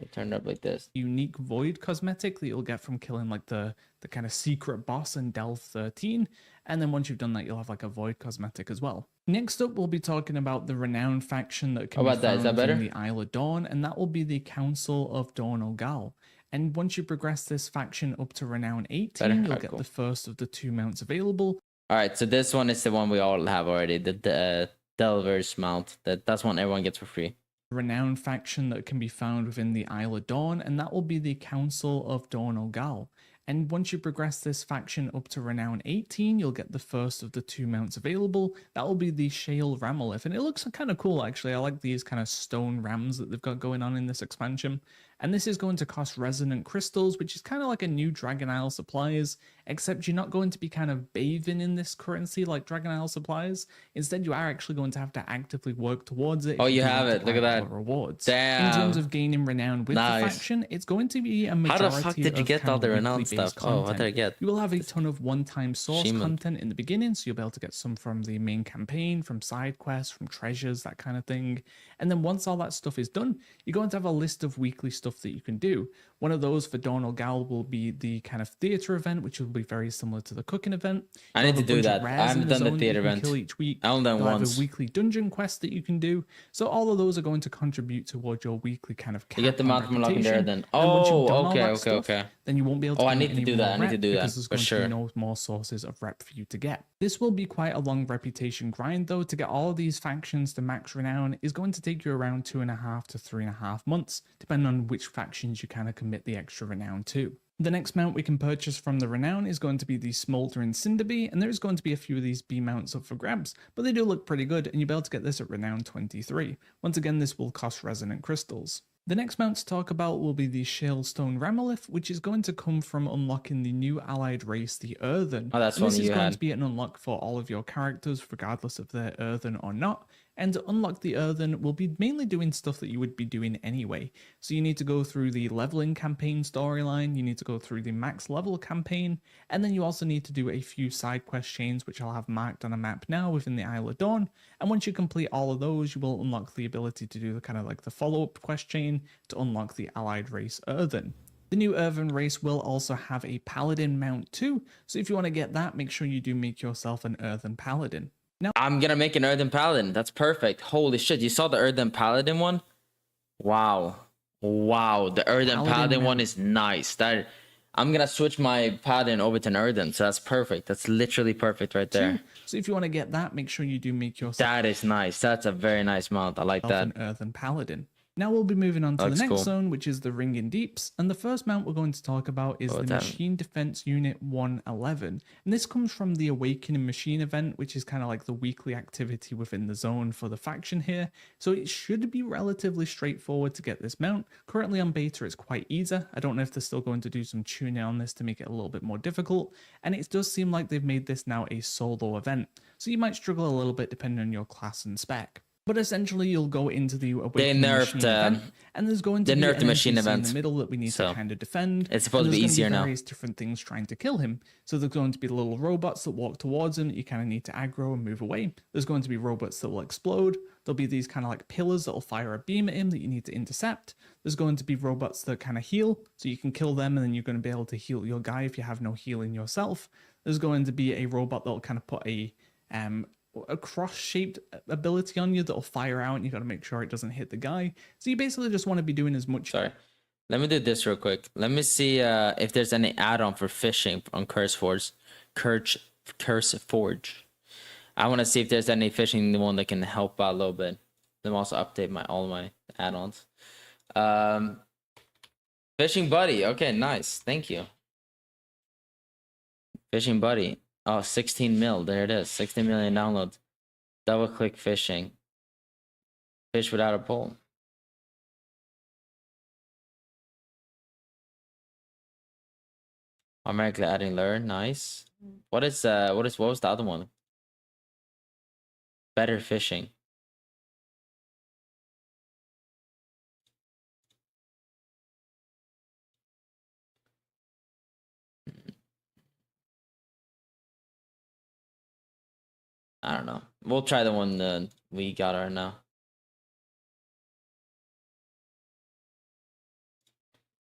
It turned up like this. unique void cosmetic that you'll get from killing like the kind of secret boss in Delve 13, and then once you've done that, you'll have like a void cosmetic as well. Next up, we'll be talking about the renowned faction that can How be about that? Is found that in better? the Isle of Dawn, and that will be the Council of Dawn Ogal. And once you progress this faction up to renown 18, Better? you'll Alright, get cool. the first of the 2 mounts available. All right, so this one is the one we all have already, the Delver's mount. That's one everyone gets for free. Renowned faction that can be found within the Isle of Dawn, and that will be the Council of Dawn Ogal. And once you progress this faction up to renown 18, you'll get the first of the 2 mounts available. That will be the Shale Ramolith, and it looks kind of cool actually. I like these kind of stone rams that they've got going on in this expansion. And this is going to cost resonant crystals, which is kind of like a new Dragon Isle supplies, except you're not going to be kind of bathing in this currency like Dragon Isle supplies. Instead, you are actually going to have to actively work towards it. Oh, if you do have want it. to Look at buy that. all the rewards. Damn. In terms of gaining renown with Nice. the faction, it's going to be a How majority the fuck did you of get kind all of the weekly renowned based stuff? Oh, what did I content. get? You will have a ton of one-time source Shimon. content in the beginning, so you'll be able to get some from the main campaign, from side quests, from treasures, that kind of thing. And then once all that stuff is done, you're going to have a list of weekly stuff that you can do. One of those for Dawn Ogal will be the kind of theater event, which will be very similar to the cooking event. I You'll need have to a do bunch of that. I rares haven't in done the zone that theater you can event. kill each week. I only done You'll have once. a weekly dungeon quest that you can do. So all of those are going to contribute towards your weekly kind of You get the cap on mount from unlocking there reputation. then. And once you've Oh, done all okay, that okay, stuff, okay. then you won't be able to Oh, I gain need to any do more that. I need to rep do that, because there's for going to sure. be no more sources of rep for you to get. This will be quite a long reputation grind though. To get all of these factions to max renown is going to take you around 2.5 to 3.5 months, depending on which factions you kind of commit the extra renown to. The next mount we can purchase from the renown is going to be the Smoldering Cinderbee, and there's going to be a few of these B mounts up for grabs, but they do look pretty good, and you'll be able to get this at renown 23. Once again, this will cost resonant crystals. The next mount to talk about will be the Shalestone Ramolith, which is going to come from unlocking the new allied race, the Earthen. Oh, that's And this one is you going had. to be an unlock for all of your characters, regardless if they're Earthen or not. And to unlock the Earthen, we'll be mainly doing stuff that you would be doing anyway. So you need to go through the leveling campaign storyline, you need to go through the max level campaign, and then you also need to do a few side quest chains, which I'll have marked on a map now within the Isle of Dawn. And once you complete all of those, you will unlock the ability to do the kind of like the follow-up quest chain to unlock the allied race Earthen. The new Earthen race will also have a Paladin mount too, so if you want to get that, make sure you do make yourself an Earthen Paladin. I'm gonna make an Earthen Paladin. That's perfect. Holy shit, you saw the Earthen Paladin one? Wow. Wow, the Earthen Paladin Paladin one mount. is nice. That I'm gonna switch my Paladin over to an Earthen, so that's perfect. That's literally perfect right there. So if you want to get that, make sure you do make yourself That is nice. That's a very nice mount. I like that. an Earthen Paladin. Now we'll be moving on to the Looks next cool. zone, which is the Ring in Deeps, and the first mount we're going to talk about is the that? Machine Defense Unit 111, and this comes from the Awakening Machine event, which is kind of like the weekly activity within the zone for the faction here, so it should be relatively straightforward to get this mount. Currently on beta it's quite easy. I don't know if they're still going to do some tuning on this to make it a little bit more difficult, and it does seem like they've made this now a solo event, so you might struggle a little bit depending on your class and spec. But essentially, you'll go into the Awakening Machine event, and there's going to be an the machine NPC event in the middle that we need so to kind of defend. it's supposed and to be there's easier gonna be now. various different things trying to kill him. So there's going to be little robots that walk towards him that you kind of need to aggro and move away. There's going to be robots that will explode. There'll be these kind of like pillars that will fire a beam at him that you need to intercept. There's going to be robots that kind of heal, so you can kill them, and then you're going to be able to heal your guy if you have no healing yourself. There's going to be a robot that'll kind of put a cross-shaped ability on you that'll fire out, and you got to make sure it doesn't hit the guy. So you basically just want to be doing as much. Sorry. Let me do this real quick. Let me see if there's any add-on for fishing on Curse Forge. I want to see if there's any fishing one that can help out a little bit. Then also update all my add-ons. Fishing Buddy. Okay, nice. Thank you. Fishing Buddy. Oh, 16 mil. There it is. 16 million downloads. Double click fishing. Fish without a pole. Automatically adding lure. Nice. What was the other one? Better fishing. I don't know. We'll try the one we got right now.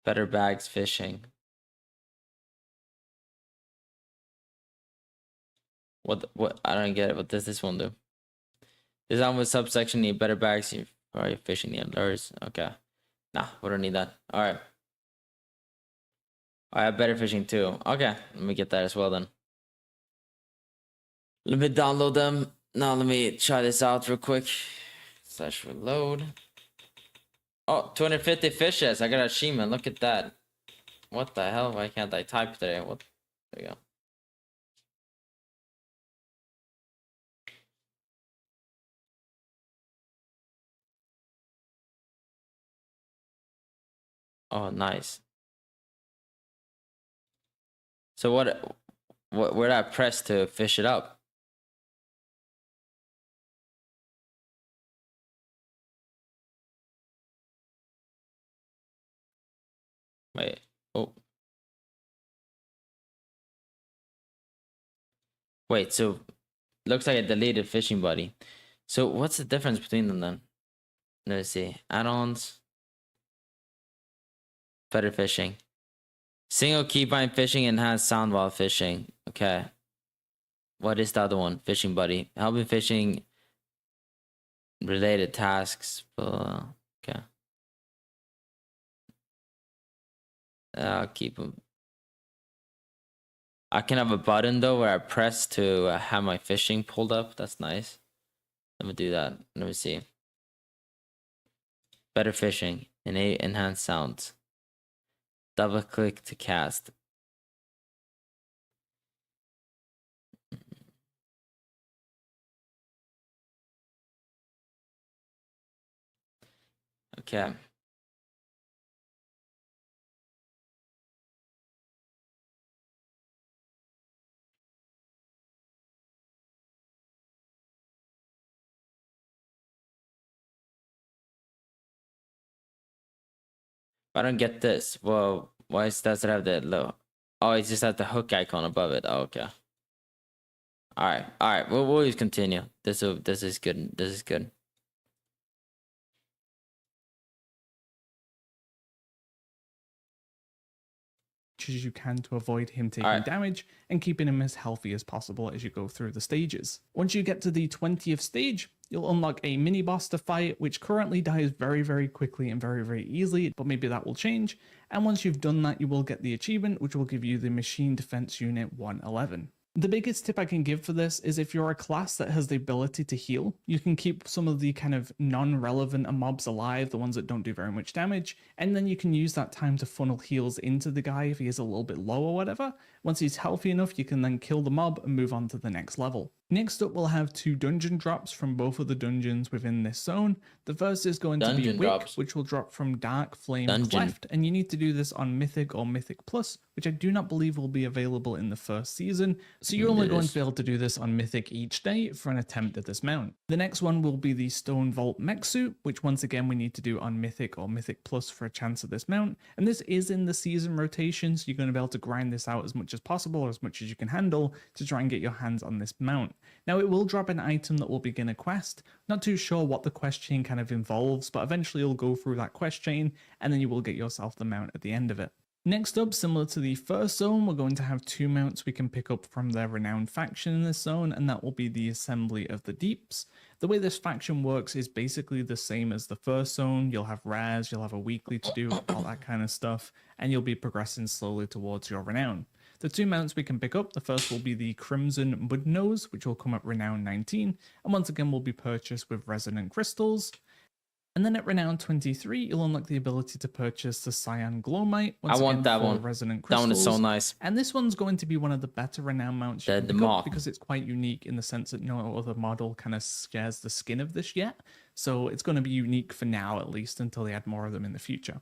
Better bags fishing. What? I don't get it. What does this one do? This one with subsection need better bags. Are you fishing the lures? Okay. Nah, we don't need that. All right. I have better fishing too. Okay, let me get that as well then. Let me download them. Now let me try this out real quick. Slash reload. Oh, 250 fishes. I got an achievement. Look at that. What the hell? Why can't I type today? What? There you go. Oh, nice. So where did I press to fish it up? Wait. Oh. Wait, so looks like I deleted Fishing Buddy. So what's the difference between them then? Let's see. Add-ons. Better fishing. Single keybind fishing, enhanced sound while fishing. Okay. What is the other one? Fishing Buddy. Helping fishing related tasks. Okay. I'll keep them. I can have a button though where I press to have my fishing pulled up. That's nice. Let me do that. Let me see. Better fishing. Enhanced sounds. Double click to cast. Okay. I don't get this. Well, why does it have that low? Oh, it just has the hook icon above it. Oh, okay. All right. We'll just continue. This is good. This is good. As you can to avoid him taking damage and keeping him as healthy as possible as you go through the stages. Once you get to the 20th stage, you'll unlock a mini boss to fight, which currently dies very, very quickly and very, very easily, but maybe that will change. And once you've done that, you will get the achievement, which will give you the Machine Defense Unit 111. The biggest tip I can give for this is if you're a class that has the ability to heal, you can keep some of the kind of non-relevant mobs alive, the ones that don't do very much damage, and then you can use that time to funnel heals into the guy if he is a little bit low or whatever. Once he's healthy enough, you can then kill the mob and move on to the next level. Next up, we'll have 2 dungeon drops from both of the dungeons within this zone. The first is going to be Dungeon Wick, drops. which will drop from Dark Flame Dungeon. Cleft, and you need to do this on Mythic or Mythic Plus, which I do not believe will be available in the first season, so you're only going to be able to do this on Mythic each day for an attempt at this mount. The next one will be the Stone Vault Mech Suit, which once again we need to do on Mythic or Mythic Plus for a chance at this mount, and this is in the season rotation, so you're going to be able to grind this out as much as possible or as much as you can handle to try and get your hands on this mount. Now it will drop an item that will begin a quest. Not too sure what the quest chain kind of involves, but eventually you'll go through that quest chain and then you will get yourself the mount at the end of it. Next up, similar to the first zone, we're going to have 2 mounts we can pick up from their renowned faction in this zone, and that will be the Assembly of the Deeps. The way this faction works is basically the same as the first zone. You'll have rares, you'll have a weekly to do, all that kind of stuff, and you'll be progressing slowly towards your renown. The 2 mounts we can pick up, the first will be the Crimson Mudnose, which will come at Renown 19, and once again will be purchased with Resonant Crystals. And then at Renown 23, you'll unlock the ability to purchase the Cyan Glowmite. I want that one. Resonant That Crystals. one is so nice. And this one's going to be one of the better Renown mounts you The can pick up moth. because it's quite unique in the sense that no other model kind of shares the skin of this yet. So it's going to be unique for now, at least, until they add more of them in the future.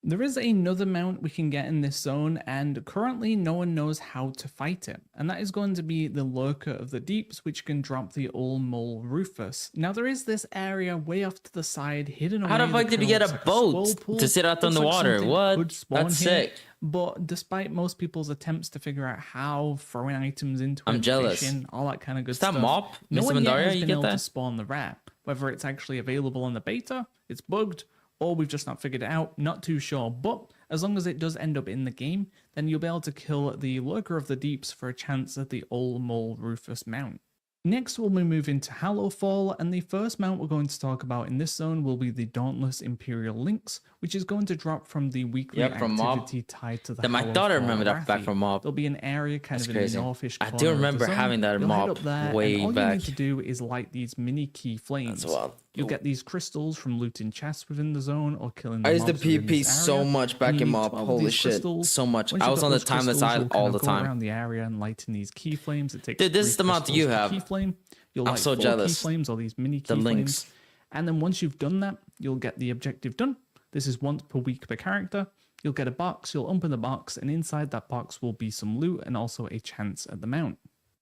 There is another mount we can get in this zone, and currently no one knows how to fight it, and that is going to be the Lurker of the Deeps, which can drop the Old Mole Rufus. Now there is this area way off to the side, hidden away. How the fuck did you get a boat to sit out on the water? What? That's sick. But despite most people's attempts to figure out how, throwing items into I'm it, jealous. fishing, all that kind of good Is that stuff, mop? no Mr. one yet Mandaria, has you been get able to that? spawn the rare. Whether it's actually available in the beta, it's bugged, or we've just not figured it out, not too sure. But as long as it does end up in the game, then you'll be able to kill the Lurker of the Deeps for a chance at the Old Mole Rufus mount. Next, we'll move into Hallowfall, and the first mount we're going to talk about in this zone will be the Dauntless Imperial Lynx, which is going to drop from the weekly from Mob. activity tied to the My Hallowfall daughter remembered that back Wrathy. from Mob. There'll be an area kind That's of crazy. in the northish I corner do of the remember zone. having that You'll head Mob up there, way and all back. you need to do is light these mini key flames. That's wild. You'll get these crystals from looting chests within the zone or killing the I used to mobs within PP this so area. much back You in need Mob. 12 of Holy these shit. crystals. So much. Once I you've was got on the those timeless crystals, side you'll kind all of the go time. around the area and lighting these key flames. It takes Dude, this is 3 the amount crystals you per have. Key flame. You'll I'm light so 4 jealous. key flames or these mini key The flames. links. And then once you've done that, you'll get the objective done. This is once per week per character. You'll get a box, you'll open the box, and inside that box will be some loot and also a chance at the mount.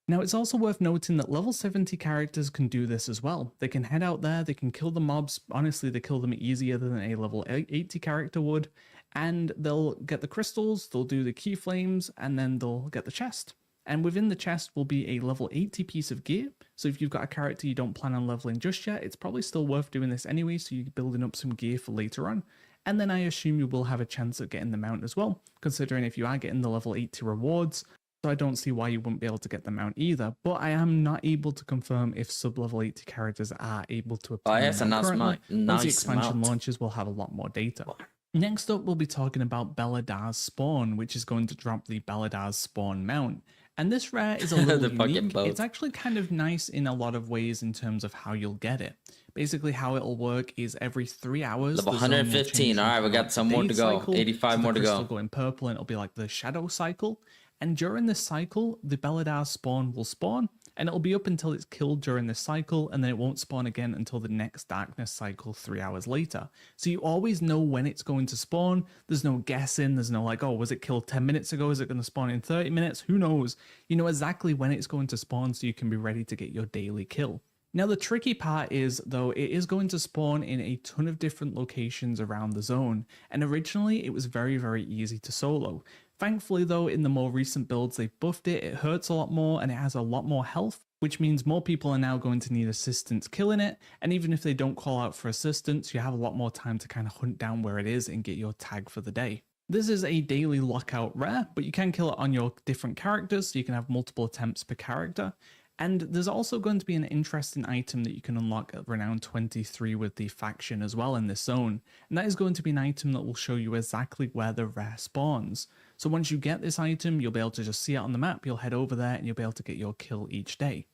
Now, it's also worth noting that level 70 characters can do this as well. They can head out there, they can kill the mobs. Honestly, they kill them easier than a level 80 character would. And they'll get the crystals, they'll do the key flames, and then they'll get the chest. And within the chest will be a level 80 piece of gear. So if you've got a character you don't plan on leveling just yet, it's probably still worth doing this anyway, so you're building up some gear for later on. And then I assume you will have a chance at getting the mount as well, considering if you are getting the level 80 rewards. So I don't see why you wouldn't be able to get the mount either, but I am not able to confirm if sub-level 80 characters are able to obtain yes, the a mount nice currently. mount. Once the Nice expansion mount. launches, we'll have a lot more data. Next up, we'll be talking about Beladar's Spawn, which is going to drop the Beladar's Spawn mount. And this rare is a little The fucking unique. boat. It's actually kind of nice in a lot of ways in terms of how you'll get it. Basically, how it'll work is every 3 hours. Level the zone will 115. change All right, from we got like some the more day to go. cycle 85 more the to go. crystal going purple, and it'll be like the shadow cycle. And during this cycle, the Beladar spawn will spawn, and it'll be up until it's killed during this cycle, and then it won't spawn again until the next darkness cycle 3 hours later. So you always know when it's going to spawn. There's no guessing. There's no like, oh, was it killed 10 minutes ago? Is it going to spawn in 30 minutes? Who knows? You know exactly when it's going to spawn, so you can be ready to get your daily kill. Now, the tricky part is, though, it is going to spawn in a ton of different locations around the zone, and originally it was very, very easy to solo. Thankfully, though, in the more recent builds, they've buffed it, it hurts a lot more, and it has a lot more health, which means more people are now going to need assistance killing it, and even if they don't call out for assistance, you have a lot more time to kind of hunt down where it is and get your tag for the day. This is a daily lockout rare, but you can kill it on your different characters, so you can have multiple attempts per character. And there's also going to be an interesting item that you can unlock at Renown 23 with the faction as well in this zone. And that is going to be an item that will show you exactly where the rare spawns. So once you get this item, you'll be able to just see it on the map, you'll head over there and you'll be able to get your kill each day.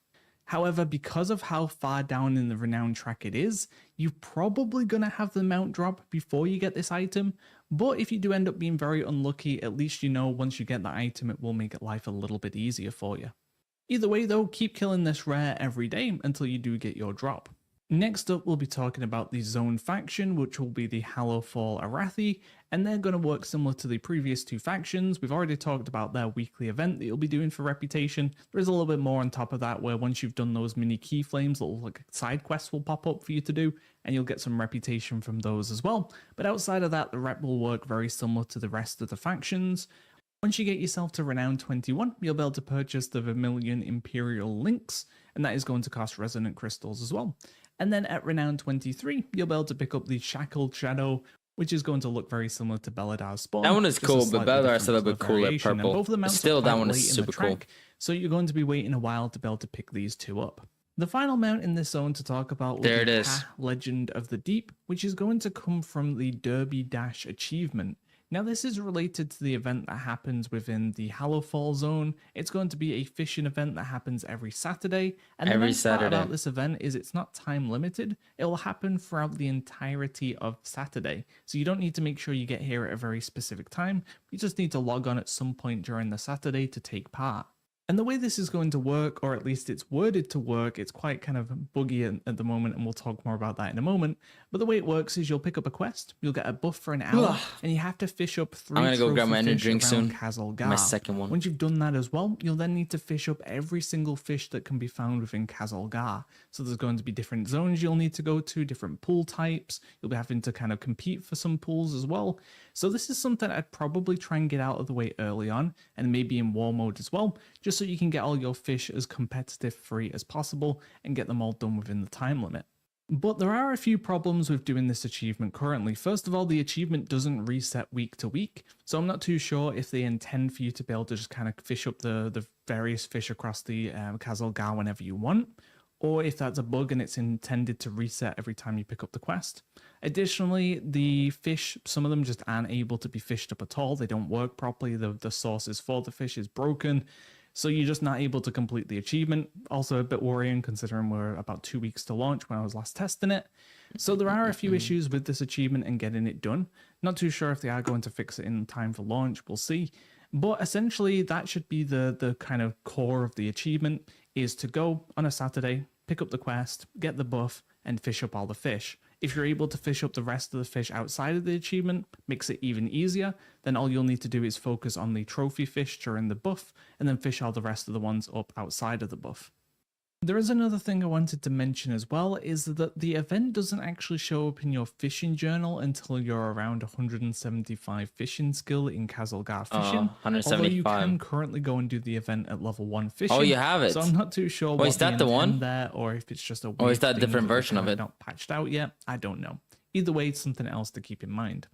However, because of how far down in the renown track it is, you're probably going to have the mount drop before you get this item, but if you do end up being very unlucky, at least you know once you get the item it will make life a little bit easier for you. Either way though, keep killing this rare every day until you do get your drop. Next up, we'll be talking about the Zone faction, which will be the Hallowfall Arathi, and they're going to work similar to the previous two factions. We've already talked about their weekly event that you'll be doing for Reputation. There is a little bit more on top of that, where once you've done those mini keyflames, little like side quests will pop up for you to do, and you'll get some reputation from those as well. But outside of that, the rep will work very similar to the rest of the factions. Once you get yourself to Renown 21, you'll be able to purchase the Vermilion Imperial Links, and that is going to cost Resonant Crystals as well. And then at Renown 23, you'll be able to pick up the Shackled Shadow, which is going to look very similar to Beladar's Spawn. That one is cool, but Beladar's a little bit cooler purple. Both of them Still, that one is super cool. So you're going to be waiting a while to be able to pick these two up. The final mount in this zone to talk about will be Ka, Legend of the Deep, which is going to come from the Derby Dash achievement. Now this is related to the event that happens within the Hallowfall zone. It's going to be a fishing event that happens every Saturday. And the nice part about this event is it's not time limited. It will happen throughout the entirety of Saturday. So you don't need to make sure you get here at a very specific time. You just need to log on at some point during the Saturday to take part. And the way this is going to work, or at least it's worded to work, it's quite kind of buggy at the moment, and we'll talk more about that in a moment. But the way it works is you'll pick up a quest, you'll get a buff for an hour, and you have to fish up 3 I'm gonna go grab my energy drink soon. Kazalgar. My second one. Once you've done that as well, you'll then need to fish up every single fish that can be found within Kazalgar. So there's going to be different zones you'll need to go to, different pool types. You'll be having to kind of compete for some pools as well. So this is something I'd probably try and get out of the way early on, and maybe in war mode as well, just so you can get all your fish as competitive free as possible and get them all done within the time limit. But there are a few problems with doing this achievement currently. First of all, the achievement doesn't reset week to week, so I'm not too sure if they intend for you to be able to just kind of fish up the various fish across the Kazalgar whenever you want, or if that's a bug and it's intended to reset every time you pick up the quest. Additionally, the fish, some of them just aren't able to be fished up at all. They don't work properly. The sources for the fish is broken. So you're just not able to complete the achievement. Also a bit worrying considering we're about 2 weeks to launch when I was last testing it. So there are a few issues with this achievement and getting it done. Not too sure if they are going to fix it in time for launch. We'll see. But essentially that should be the kind of core of the achievement, is to go on a Saturday, pick up the quest, get the buff, and fish up all the fish. If you're able to fish up the rest of the fish outside of the achievement, makes it even easier, then all you'll need to do is focus on the trophy fish during the buff, and then fish all the rest of the ones up outside of the buff. There is another thing I wanted to mention as well, is that the event doesn't actually show up in your fishing journal until you're around 175 fishing skill in Kazalgar fishing. 175. Although you can currently go and do the event at level 1 fishing. Oh, you have it. So I'm not too sure what is that the one there, or if it's just a or is that a thing different version of it? Not patched out yet. I don't know. Either way, it's something else to keep in mind.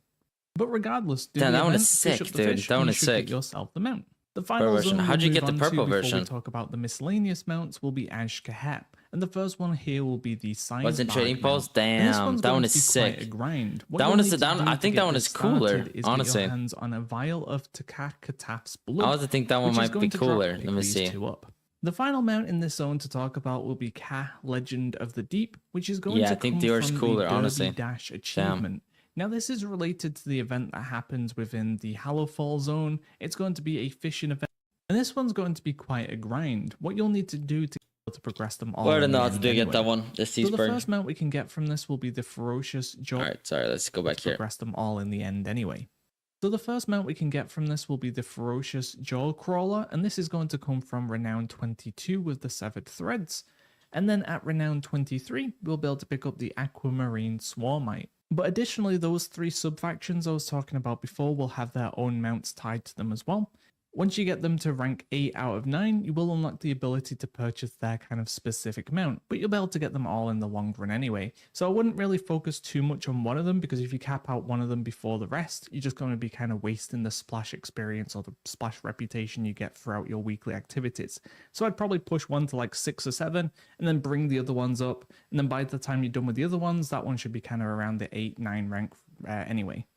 But regardless, do damn, the that one event, is sick, fish up the dude. fish, That one and is you should sick. get yourself the mount. The final version. zone How'd you we'll get the move on purple to before version? we talk about the miscellaneous mounts will be Ash Kahap. And the first one here will be the Sign Wasn't Bark trading mount. post? And this Damn, one's that going one to is be sick. quite a grind. What That you'll one is need the to down. do I to think get that one this is cooler. started is Honestly, get your hands on a vial of Takakatap's I blood. also think that one which is might be going to drop cooler. pick Let me these see. two up. The final mount in this zone to talk about will be Ka, Legend of the Deep, which is going Yeah, to I think come yours from cooler, the Derby honestly. Dash achievement. Now, this is related to the event that happens within the Hallowfall zone. It's going to be a fishing event, and this one's going to be quite a grind. What you'll need to do to progress them all. Where in the not to end do get anyway. that one? The So the Seasburg. first mount we can get from this will be the Ferocious Jaw. All right, sorry. Let's go back here. Progress them all in the end anyway. So the first mount we can get from this will be the Ferocious Jaw Crawler, and this is going to come from Renown 22 with the Severed Threads. And then at Renown 23, we'll be able to pick up the Aquamarine Swarmite. But additionally, those 3 sub-factions I was talking about before will have their own mounts tied to them as well. Once you get them to rank 8 out of 9, you will unlock the ability to purchase their kind of specific mount, but you'll be able to get them all in the long run anyway. So I wouldn't really focus too much on one of them, because if you cap out one of them before the rest, you're just going to be kind of wasting the splash experience or the splash reputation you get throughout your weekly activities. So I'd probably push one to like 6 or 7, and then bring the other ones up, and then by the time you're done with the other ones, that one should be kind of around the 8-9 rank anyway.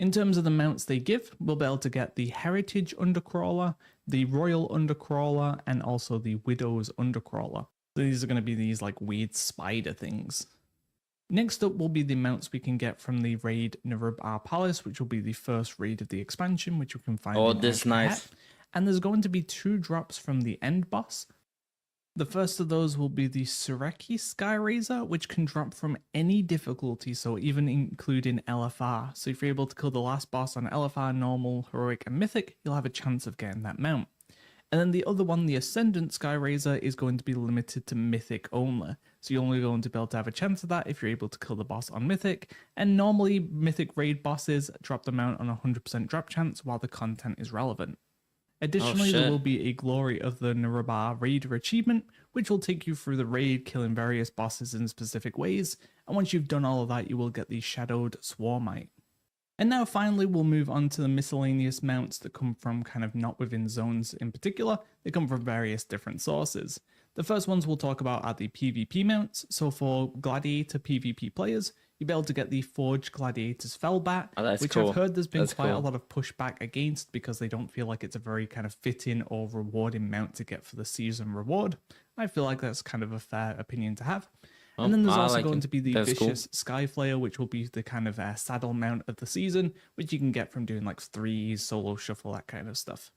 In terms of the mounts they give, we'll be able to get the Heritage Undercrawler, the Royal Undercrawler, and also the Widow's Undercrawler. So these are going to be these like weird spider things. Next up will be the mounts we can get from the raid Narub Palace, which will be the first raid of the expansion, which we can find in this nice. And there's going to be 2 drops from the end boss. The first of those will be the Sureki Skyraiser, which can drop from any difficulty, so even including LFR. So if you're able to kill the last boss on LFR, normal, heroic, and mythic, you'll have a chance of getting that mount. And then the other one, the Ascendant Skyraiser, is going to be limited to mythic only. So you're only going to be able to have a chance of that if you're able to kill the boss on mythic. And normally mythic raid bosses drop the mount on a 100% drop chance while the content is relevant. Additionally, there will be a Glory of the Naraba Raider achievement, which will take you through the raid, killing various bosses in specific ways, and once you've done all of that, you will get the Shadowed Swarmite. And now finally, we'll move on to the miscellaneous mounts that come from kind of not within zones in particular. They come from various different sources. The first ones we'll talk about are the PvP mounts. So for Gladiator PvP players, you'll be able to get the Forged Gladiator's Fellbat, which I've heard there's been quite a lot of pushback against because they don't feel like it's a very kind of fitting or rewarding mount to get for the season reward. I feel like that's kind of a fair opinion to have. And then there's also going to be the Vicious Skyflare, which will be the kind of saddle mount of the season, which you can get from doing like threes, solo shuffle, that kind of stuff.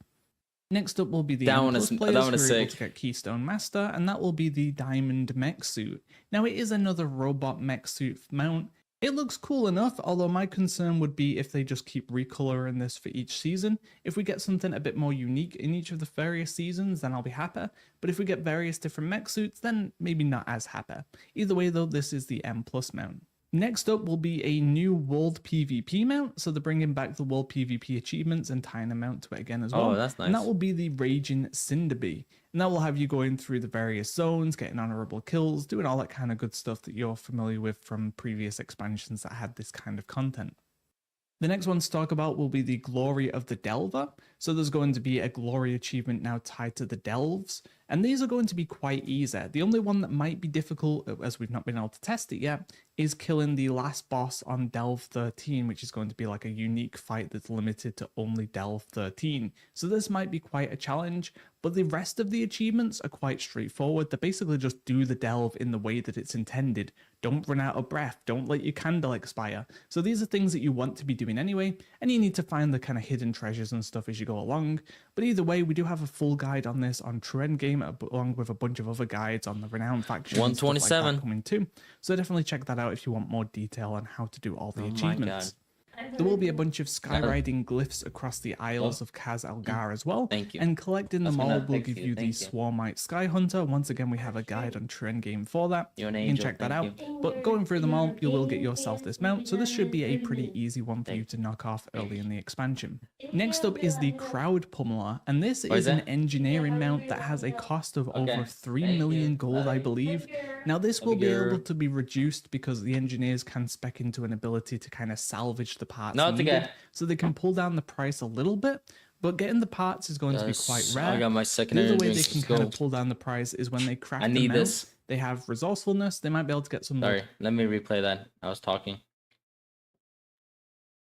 Next up will be the N+ players who are able to get Keystone Master, and that will be the Diamond Mech Suit. Now it is another robot mech suit mount. It looks cool enough, although my concern would be if they just keep recoloring this for each season. If we get something a bit more unique in each of the various seasons, then I'll be happy. But if we get various different mech suits, then maybe not as happy. Either way though, this is the M+ mount. Next up will be a new World PvP mount, so they're bringing back the World PvP achievements and tying a mount to it again as well. Oh, that's nice. And that will be the Raging Cinderbee. And that will have you going through the various zones, getting honorable kills, doing all that kind of good stuff that you're familiar with from previous expansions that had this kind of content. The next one to talk about will be the Glory of the Delver. So there's going to be a Glory achievement now tied to the Delves, and these are going to be quite easy. The only one that might be difficult, as we've not been able to test it yet, is killing the last boss on Delve 13, which is going to be like a unique fight that's limited to only Delve 13. So this might be quite a challenge, but the rest of the achievements are quite straightforward. They basically just do the delve in the way that it's intended. Don't run out of breath. Don't let your candle expire. So these are things that you want to be doing anyway, and you need to find the kind of hidden treasures and stuff as you go along. But either way, we do have a full guide on this on True Endgame, along with a bunch of other guides on the Renowned Faction 127 coming too. So definitely check that out if you want more detail on how to do all the achievements. There will be a bunch of skywriting glyphs across the Isles of Kaz Algar as well. Thank you. And collecting them all will give you the Swarmite Sky Hunter. Once again, we have a guide on True Endgame for that. You can check that out. But going through them all, you will get yourself this mount. So this should be a pretty easy one for you to knock off early in the expansion. Next up is the Crowd Pummeler. And this is an engineering mount that has a cost of over 3 million gold, I believe. Now this will be able to be reduced because the engineers can spec into an ability to kind of salvage the parts needed, so they can pull down the price a little bit, but getting the parts is going to be quite rare. I got my secondary. The other way they can kind of pull down the price is when they craft them out. They have resourcefulness. They might be able to get some. Sorry, let me replay that. I was talking.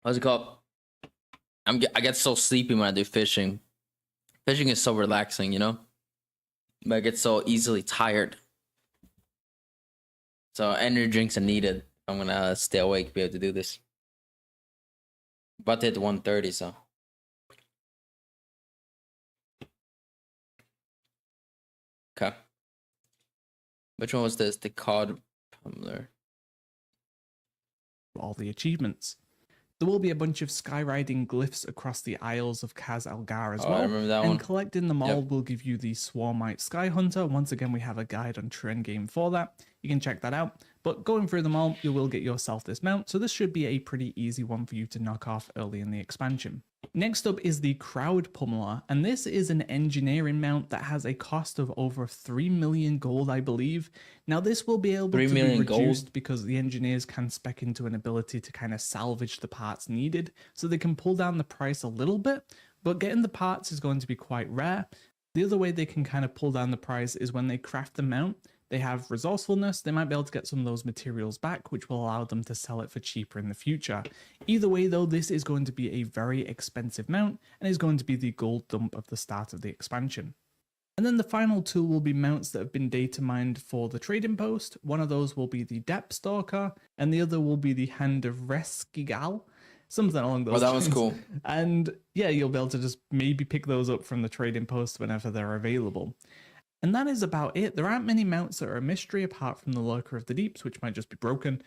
What's it called? I get so sleepy when I do fishing. Fishing is so relaxing, you know. But I get so easily tired. So energy drinks are needed. I'm gonna stay awake to be able to do this. But at 1:30, so. Okay. Which one was this? The card pummeler. All the achievements. There will be a bunch of skywriting glyphs across the Isles of Kaz Algar as well. I remember that and one. Collecting them all will give you the Swarmite Sky Hunter. Once again, we have a guide on True Endgame for that. You can check that out. But going through them all, you will get yourself this mount. So this should be a pretty easy one for you to knock off early in the expansion. Next up is the Crowd Pummeler, and this is an engineering mount that has a cost of over 3 million gold, I believe. Now this will be able to be reduced because the engineers can spec into an ability to kind of salvage the parts needed, so they can pull down the price a little bit, but getting the parts is going to be quite rare. The other way they can kind of pull down the price is when they craft the mount. they have resourcefulness, they might be able to get some of those materials back, which will allow them to sell it for cheaper in the future. Either way though, this is going to be a very expensive mount and is going to be the gold dump of the start of the expansion. And then the final tool will be mounts that have been data mined for the trading post. One of those will be the Depth Stalker, and the other will be the Hand of Reskigal, something along those lines. Oh, that was cool. And yeah, you'll be able to just maybe pick those up from the trading post whenever they're available. And that is about it. There aren't many mounts that are a mystery apart from the Lurker of the Deeps, which might just be broken.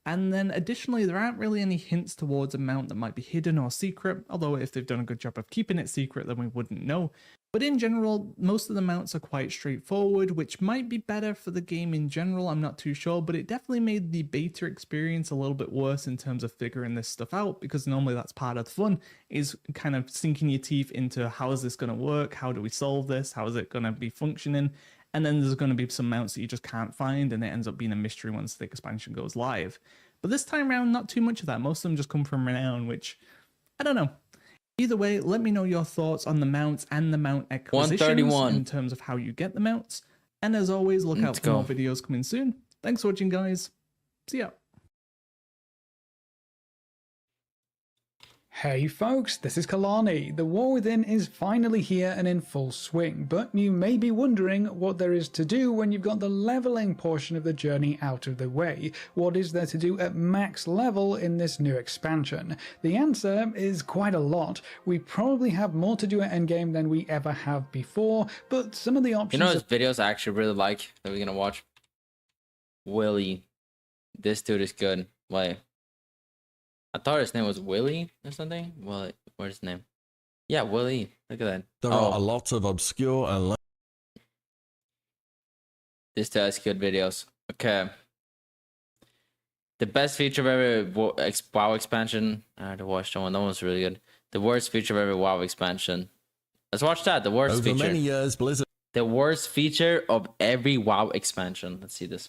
And then additionally, there aren't really any hints towards a mount that might be hidden or secret, although if they've done a good job of keeping it secret, then we wouldn't know. But in general, most of the mounts are quite straightforward, which might be better for the game in general, I'm not too sure, but it definitely made the beta experience a little bit worse in terms of figuring this stuff out, because normally that's part of the fun, is kind of sinking your teeth into how is this going to work, how do we solve this, how is it going to be functioning, and then there's going to be some mounts that you just can't find, and it ends up being a mystery once the expansion goes live. But this time around, not too much of that. Most of them just come from Renown, which, I don't know. Either way, let me know your thoughts on the mounts and the mount acquisitions 131. in terms of how you get the mounts. And as always, look out for more videos coming soon. Thanks for watching, guys. See ya. Hey folks, this is Kalani. The War Within is finally here and in full swing, but you may be wondering what there is to do when you've got the leveling portion of the journey out of the way. What is there to do at max level in this new expansion? The answer is quite a lot. We probably have more to do at endgame than we ever have before, but some of the options... You know those videos I actually really like that we're gonna watch? Willie. This dude is good. Wait. I thought his name was Willie or something. Well, where's his name? Yeah, Willie. Look at that. There are a lot of obscure and... This does good videos. Okay. The best feature of every WoW expansion. I had to watch that one. That one's really good. The worst feature of every WoW expansion. Let's watch that. The worst feature. Over many years, Blizzard The worst feature of every WoW expansion. Let's see this.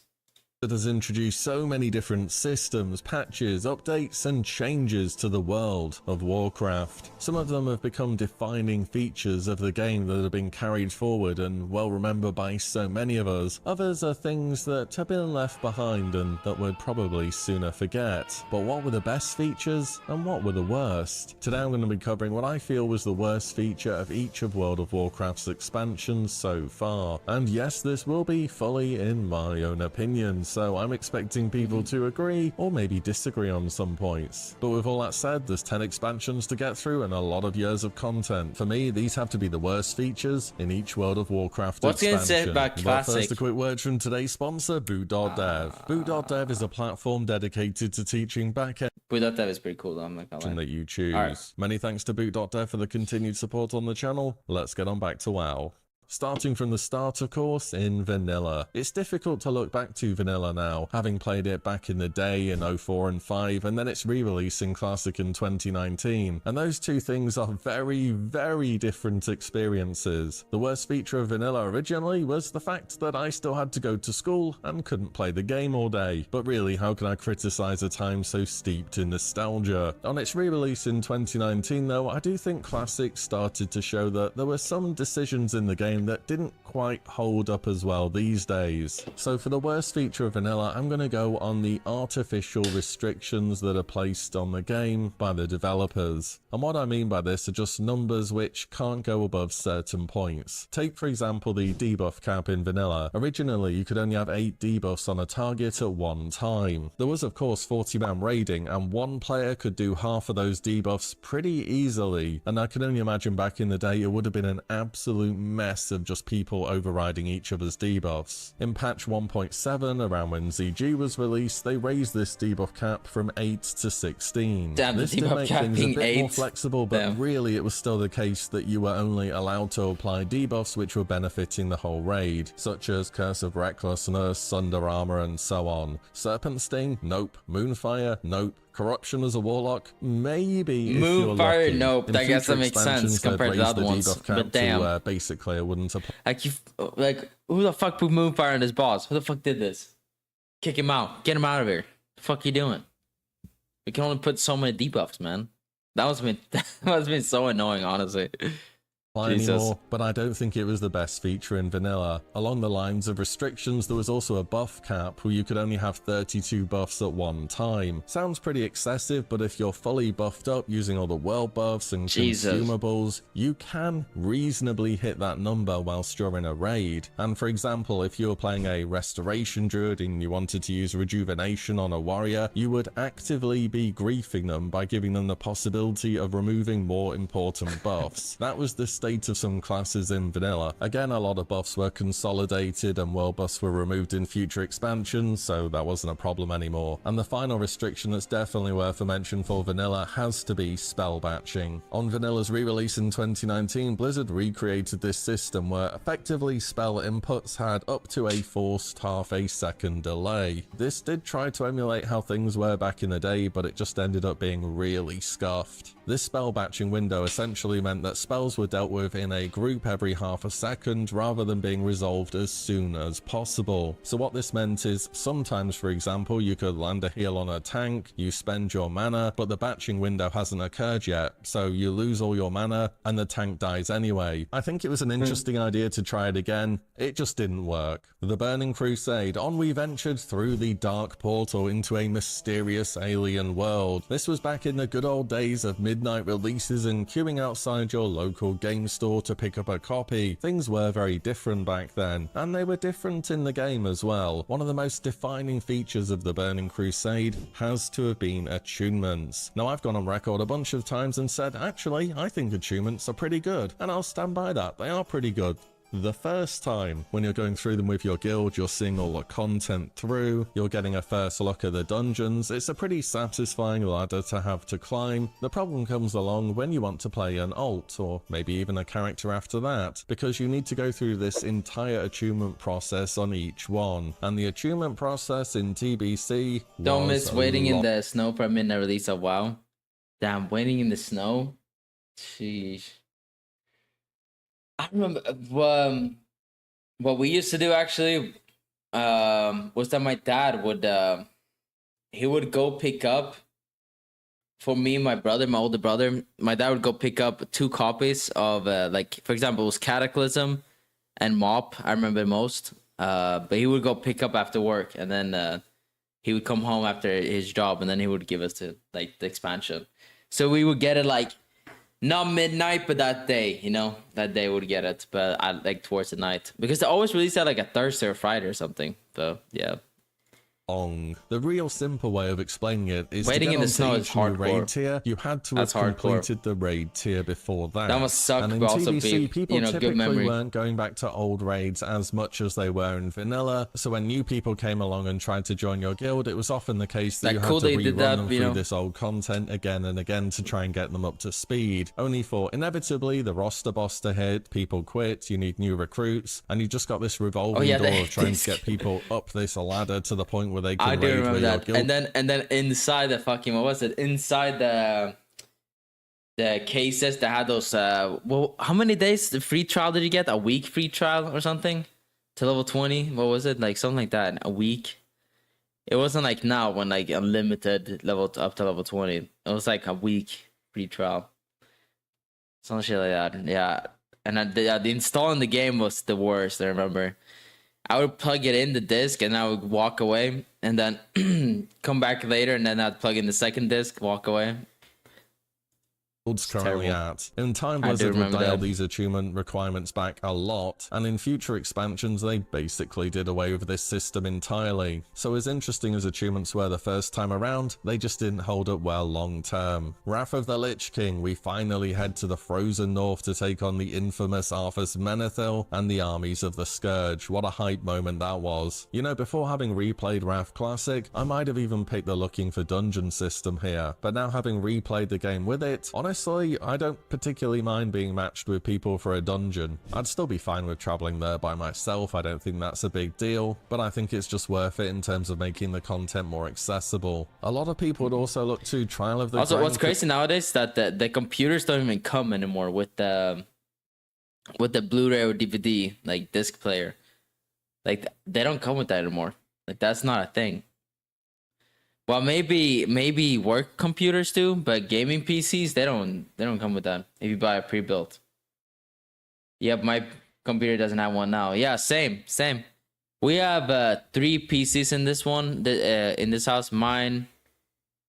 has introduced so many different systems, patches, updates, and changes to the world of Warcraft. Some of them have become defining features of the game that have been carried forward and well remembered by so many of us. Others are things that have been left behind and that we'd probably sooner forget. But what were the best features and what were the worst? Today I'm going to be covering what I feel was the worst feature of each of World of Warcraft's expansions so far. And yes, this will be fully in my own opinion, so I'm expecting people to agree or maybe disagree on some points. But with all that said, there's 10 expansions to get through and a lot of years of content. For me, these have to be the worst features in each World of Warcraft What's expansion. What's going to say about Classic? But first, a quick word from today's sponsor, Boot.dev. Boot.dev is a platform dedicated to teaching backend Boot.dev is pretty cool though, I'm not gonna lie. that you choose. Alright. Many thanks to Boot.dev for the continued support on the channel. Let's get on back to WoW. Starting from the start, of course, in Vanilla. It's difficult to look back to Vanilla now, having played it back in the day in 04 and 5, and then its re-release in Classic in 2019. And those two things are very, very different experiences. The worst feature of Vanilla originally was the fact that I still had to go to school and couldn't play the game all day. But really, how can I criticize a time so steeped in nostalgia? On its re-release in 2019 though, I do think Classic started to show that there were some decisions in the game that didn't quite hold up as well these days. So for the worst feature of Vanilla, I'm going to go on the artificial restrictions that are placed on the game by the developers. And what I mean by this are just numbers which can't go above certain points. Take for example the debuff cap in Vanilla. Originally you could only have 8 debuffs on a target at one time. There was of course 40-man raiding and one player could do half of those debuffs pretty easily, and I can only imagine back in the day it would have been an absolute mess of just people overriding each other's debuffs. In patch 1.7, around when ZG was released, they raised this debuff cap from 8 to 16. Damn, this the did debuff make cap things a being bit more 8. flexible, but Damn. really it was still the case that you were only allowed to apply debuffs which were benefiting the whole raid, such as Curse of Recklessness, Sunder Armor, and so on. Serpent Sting? Nope. Moonfire? Nope. Corruption as a warlock? Maybe if you're Moonfire? lucky. Nope. In I guess that future makes sense expansions, they'd compared to raise the other the ones. debuff cap But damn. to basically it wouldn't apply. Like who the fuck put Moonfire in his boss? Who the fuck did this? Kick him out. Get him out of here. The fuck you doing? We can only put so many debuffs, man. That must been so annoying, honestly. anymore, but I don't think it was the best feature in vanilla. Along the lines of restrictions, there was also a buff cap where you could only have 32 buffs at one time. Sounds pretty excessive, but if you're fully buffed up using all the world buffs and consumables, you can reasonably hit that number whilst you're in a raid. And for example, if you were playing a restoration druid and you wanted to use rejuvenation on a warrior, you would actively be griefing them by giving them the possibility of removing more important buffs. That was the state of some classes in vanilla. Again, a lot of buffs were consolidated and world buffs were removed in future expansions, so that wasn't a problem anymore. And the final restriction that's definitely worth a mention for vanilla has to be spell batching. On vanilla's re-release in 2019, Blizzard recreated this system where effectively spell inputs had up to a forced half a second delay. This did try to emulate how things were back in the day, but it just ended up being really scuffed. This spell batching window essentially meant that spells were dealt with in a group every half a second rather than being resolved as soon as possible. So what this meant is sometimes, for example, you could land a heal on a tank, you spend your mana, but the batching window hasn't occurred yet, so you lose all your mana and the tank dies anyway. I think it was an interesting idea to try it again. It just didn't work. The Burning Crusade. On we ventured through the dark portal into a mysterious alien world. This was back in the good old days of midnight releases and queuing outside your local game store to pick up a copy. Things were very different back then, and they were different in the game as well. One of the most defining features of the Burning Crusade has to have been attunements. Now, I've gone on record a bunch of times and said, actually, I think attunements are pretty good, and I'll stand by that. They are pretty good. The first time, when you're going through them with your guild, you're seeing all the content through, you're getting a first look at the dungeons. It's a pretty satisfying ladder to have to climb. The problem comes along when you want to play an alt, or maybe even a character after that, because you need to go through this entire attunement process on each one. And the attunement process in TBC Don't miss waiting in the snow for a midnight release of WoW. Damn, waiting in the snow? Sheesh. I remember what we used to do actually was that my dad would he would go pick up for me and my brother, my older brother. My dad would go pick up 2 copies of like, for example, it was Cataclysm and Mop. I remember most. But he would go pick up after work, and then he would come home after his job, and then he would give us the expansion. So we would get it like not midnight, but that day, you know, that day would get it, but I like towards the night, because they always release that like a Thursday or Friday or something. So yeah. The real simple way of explaining it is waiting in the snow is hardcore. Raid tier, you had to have completed the raid tier before that. That must suck, and in but also TBC, be, people you know, typically good memory. weren't going back to old raids as much as they were in vanilla. So when new people came along and tried to join your guild, it was often the case that you had to rerun them through this old content again and again to try and get them up to speed. Only for inevitably the roster boss to hit, people quit, you need new recruits, and you just got this revolving door of trying to get people up this ladder to the point where they could raid where your guild. And then inside the fucking, what was it? Inside the cases that had those well, how many days the free trial did you get? A week free trial or something to level 20? What was it? Like something like that. A week. It wasn't like now when like unlimited level up to level 20. It was like a week free trial. Some shit like that. Yeah. And the installing the game was the worst, I remember. I would plug it in the disc and I would walk away, and then come back later, and then I'd plug in the second disc, walk away. Currently at. In time, Blizzard would dial these attunement requirements back a lot, and in future expansions they basically did away with this system entirely. So as interesting as attunements were the first time around, they just didn't hold up well long term. Wrath of the Lich King, we finally head to the frozen north to take on the infamous Arthas Menethil and the armies of the Scourge. What a hype moment that was. You know, before having replayed Wrath Classic, I might have even picked the looking for dungeon system here, but now having replayed the game with it, honestly, I don't particularly mind being matched with people for a dungeon. I'd still be fine with traveling there by myself, I don't think that's a big deal, but I think it's just worth it in terms of making the content more accessible. A lot of people would also look to Trial of the Also, what's crazy nowadays is that the computers don't even come anymore with the Blu-ray or DVD, like disc player. Like, they don't come with that anymore. Like, that's not a thing. Well, maybe work computers do, but gaming PCs, they don't come with that if you buy a pre-built. Yep, my computer doesn't have one now. Yeah, same. We have 3 PCs in this one. In this house, mine,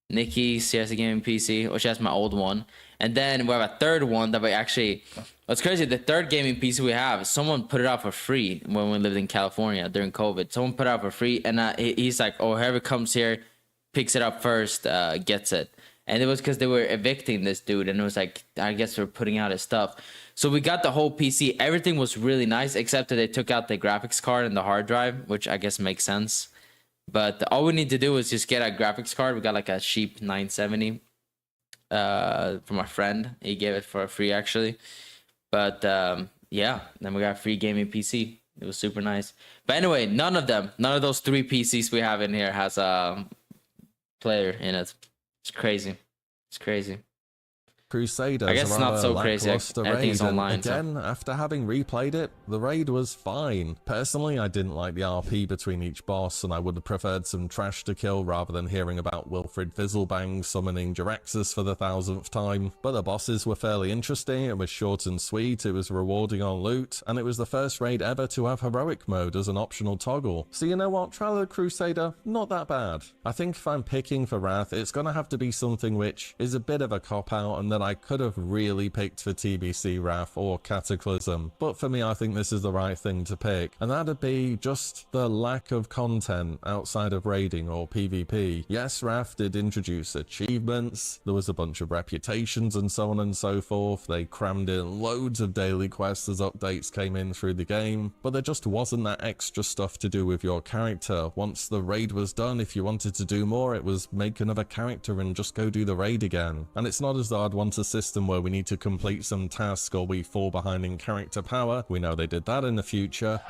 Nikki, she has a gaming PC, which has my old one, and then we have a third one that we actually. What's crazy? The third gaming PC we have, someone put it out for free when we lived in California during COVID. Someone put it out for free, and he's like, "Oh, whoever comes here, picks it up first, gets it." And it was because they were evicting this dude, and it was like, I guess they're putting out his stuff. So we got the whole PC. Everything was really nice, except that they took out the graphics card and the hard drive, which I guess makes sense. But all we need to do is just get a graphics card. We got like a cheap 970 from my friend. He gave it for free, actually. But yeah, then we got a free gaming PC. It was super nice. But anyway, none of those 3 PCs we have in here has a player in it. It's crazy. It's crazy. Crusaders. I guess it's not so crazy. Everything's online. Again, after having replayed it, the raid was fine. Personally, I didn't like the RP between each boss, and I would have preferred some trash to kill rather than hearing about Wilfred Fizzlebang summoning Jiraxxus for the 1000th time. But the bosses were fairly interesting, it was short and sweet, it was rewarding on loot, and it was the first raid ever to have heroic mode as an optional toggle. So you know what, Trial of the Crusader, not that bad. I think if I'm picking for Wrath, it's gonna have to be something which is a bit of a cop-out and that I could have really picked for TBC Wrath or Cataclysm, but for me I think this is the right thing to pick, and that'd be just the lack of content outside of raiding or PvP. Yes, Wrath did introduce achievements, there was a bunch of reputations and so on and so forth, they crammed in loads of daily quests as updates came in through the game, but there just wasn't that extra stuff to do with your character. Once the raid was done, if you wanted to do more, it was make another character and just go do the raid again. And it's not as though I'd want a system where we need to complete some task or we fall behind in character power. We know they did that in the future.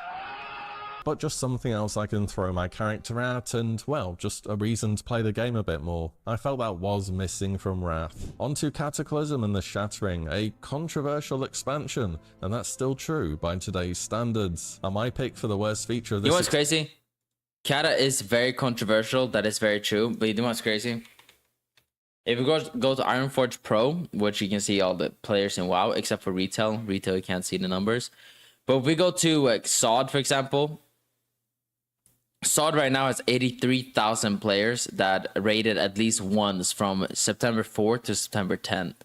But just something else I can throw my character at and, well, just a reason to play the game a bit more. I felt that was missing from Wrath. Onto Cataclysm and the Shattering, a controversial expansion, and that's still true by today's standards. And my pick for the worst feature of this— You know what's crazy? Kata is very controversial, that is very true, but you know what's crazy? If we go to Ironforge Pro, which you can see all the players in WoW, except for retail. Retail, you can't see the numbers. But if we go to like SOD, for example, SOD right now has 83,000 players that rated at least once from September 4th to September 10th.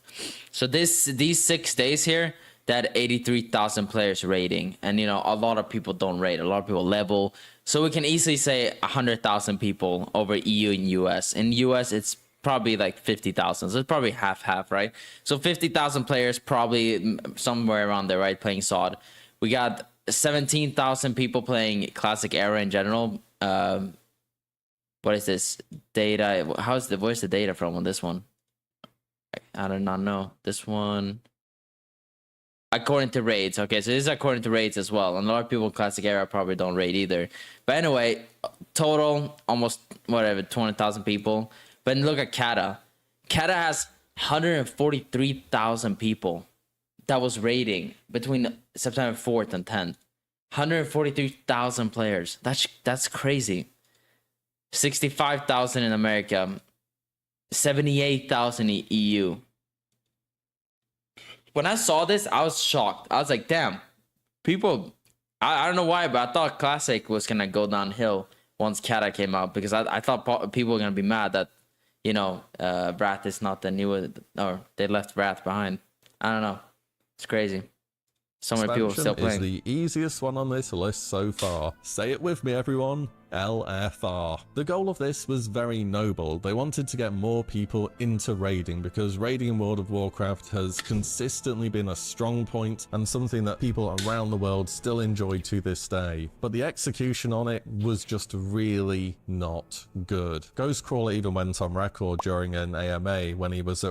So these 6 days here, that 83,000 players rating. And, you know, a lot of people don't rate. A lot of people level. So we can easily say 100,000 people over EU and US. In US, it's probably like 50,000, so it's probably half, right? So 50,000 players, probably somewhere around there, right, playing SOD. We got 17,000 people playing Classic Era in general. What is this data? Where's the data from on this one? I do not know. This one, according to raids. Okay, so this is according to raids as well. And a lot of people in Classic Era probably don't raid either. But anyway, total almost whatever 20,000 people. But look at Kata. Kata has 143,000 people that was raiding between September 4th and 10th. 143,000 players. That's crazy. 65,000 in America. 78,000 in EU. When I saw this, I was shocked. I was like, damn. People, I don't know why, but I thought Classic was going to go downhill once Kata came out. Because I thought people were going to be mad that, you know, Wrath is not the new, or they left Wrath behind. I don't know. It's crazy. So many people still playing. Is the easiest one on this list so far. Say it with me, everyone. LFR. The goal of this was very noble. They wanted to get more people into raiding because raiding in World of Warcraft has consistently been a strong point and something that people around the world still enjoy to this day. But the execution on it was just really not good. Ghostcrawler even went on record during an AMA when he was at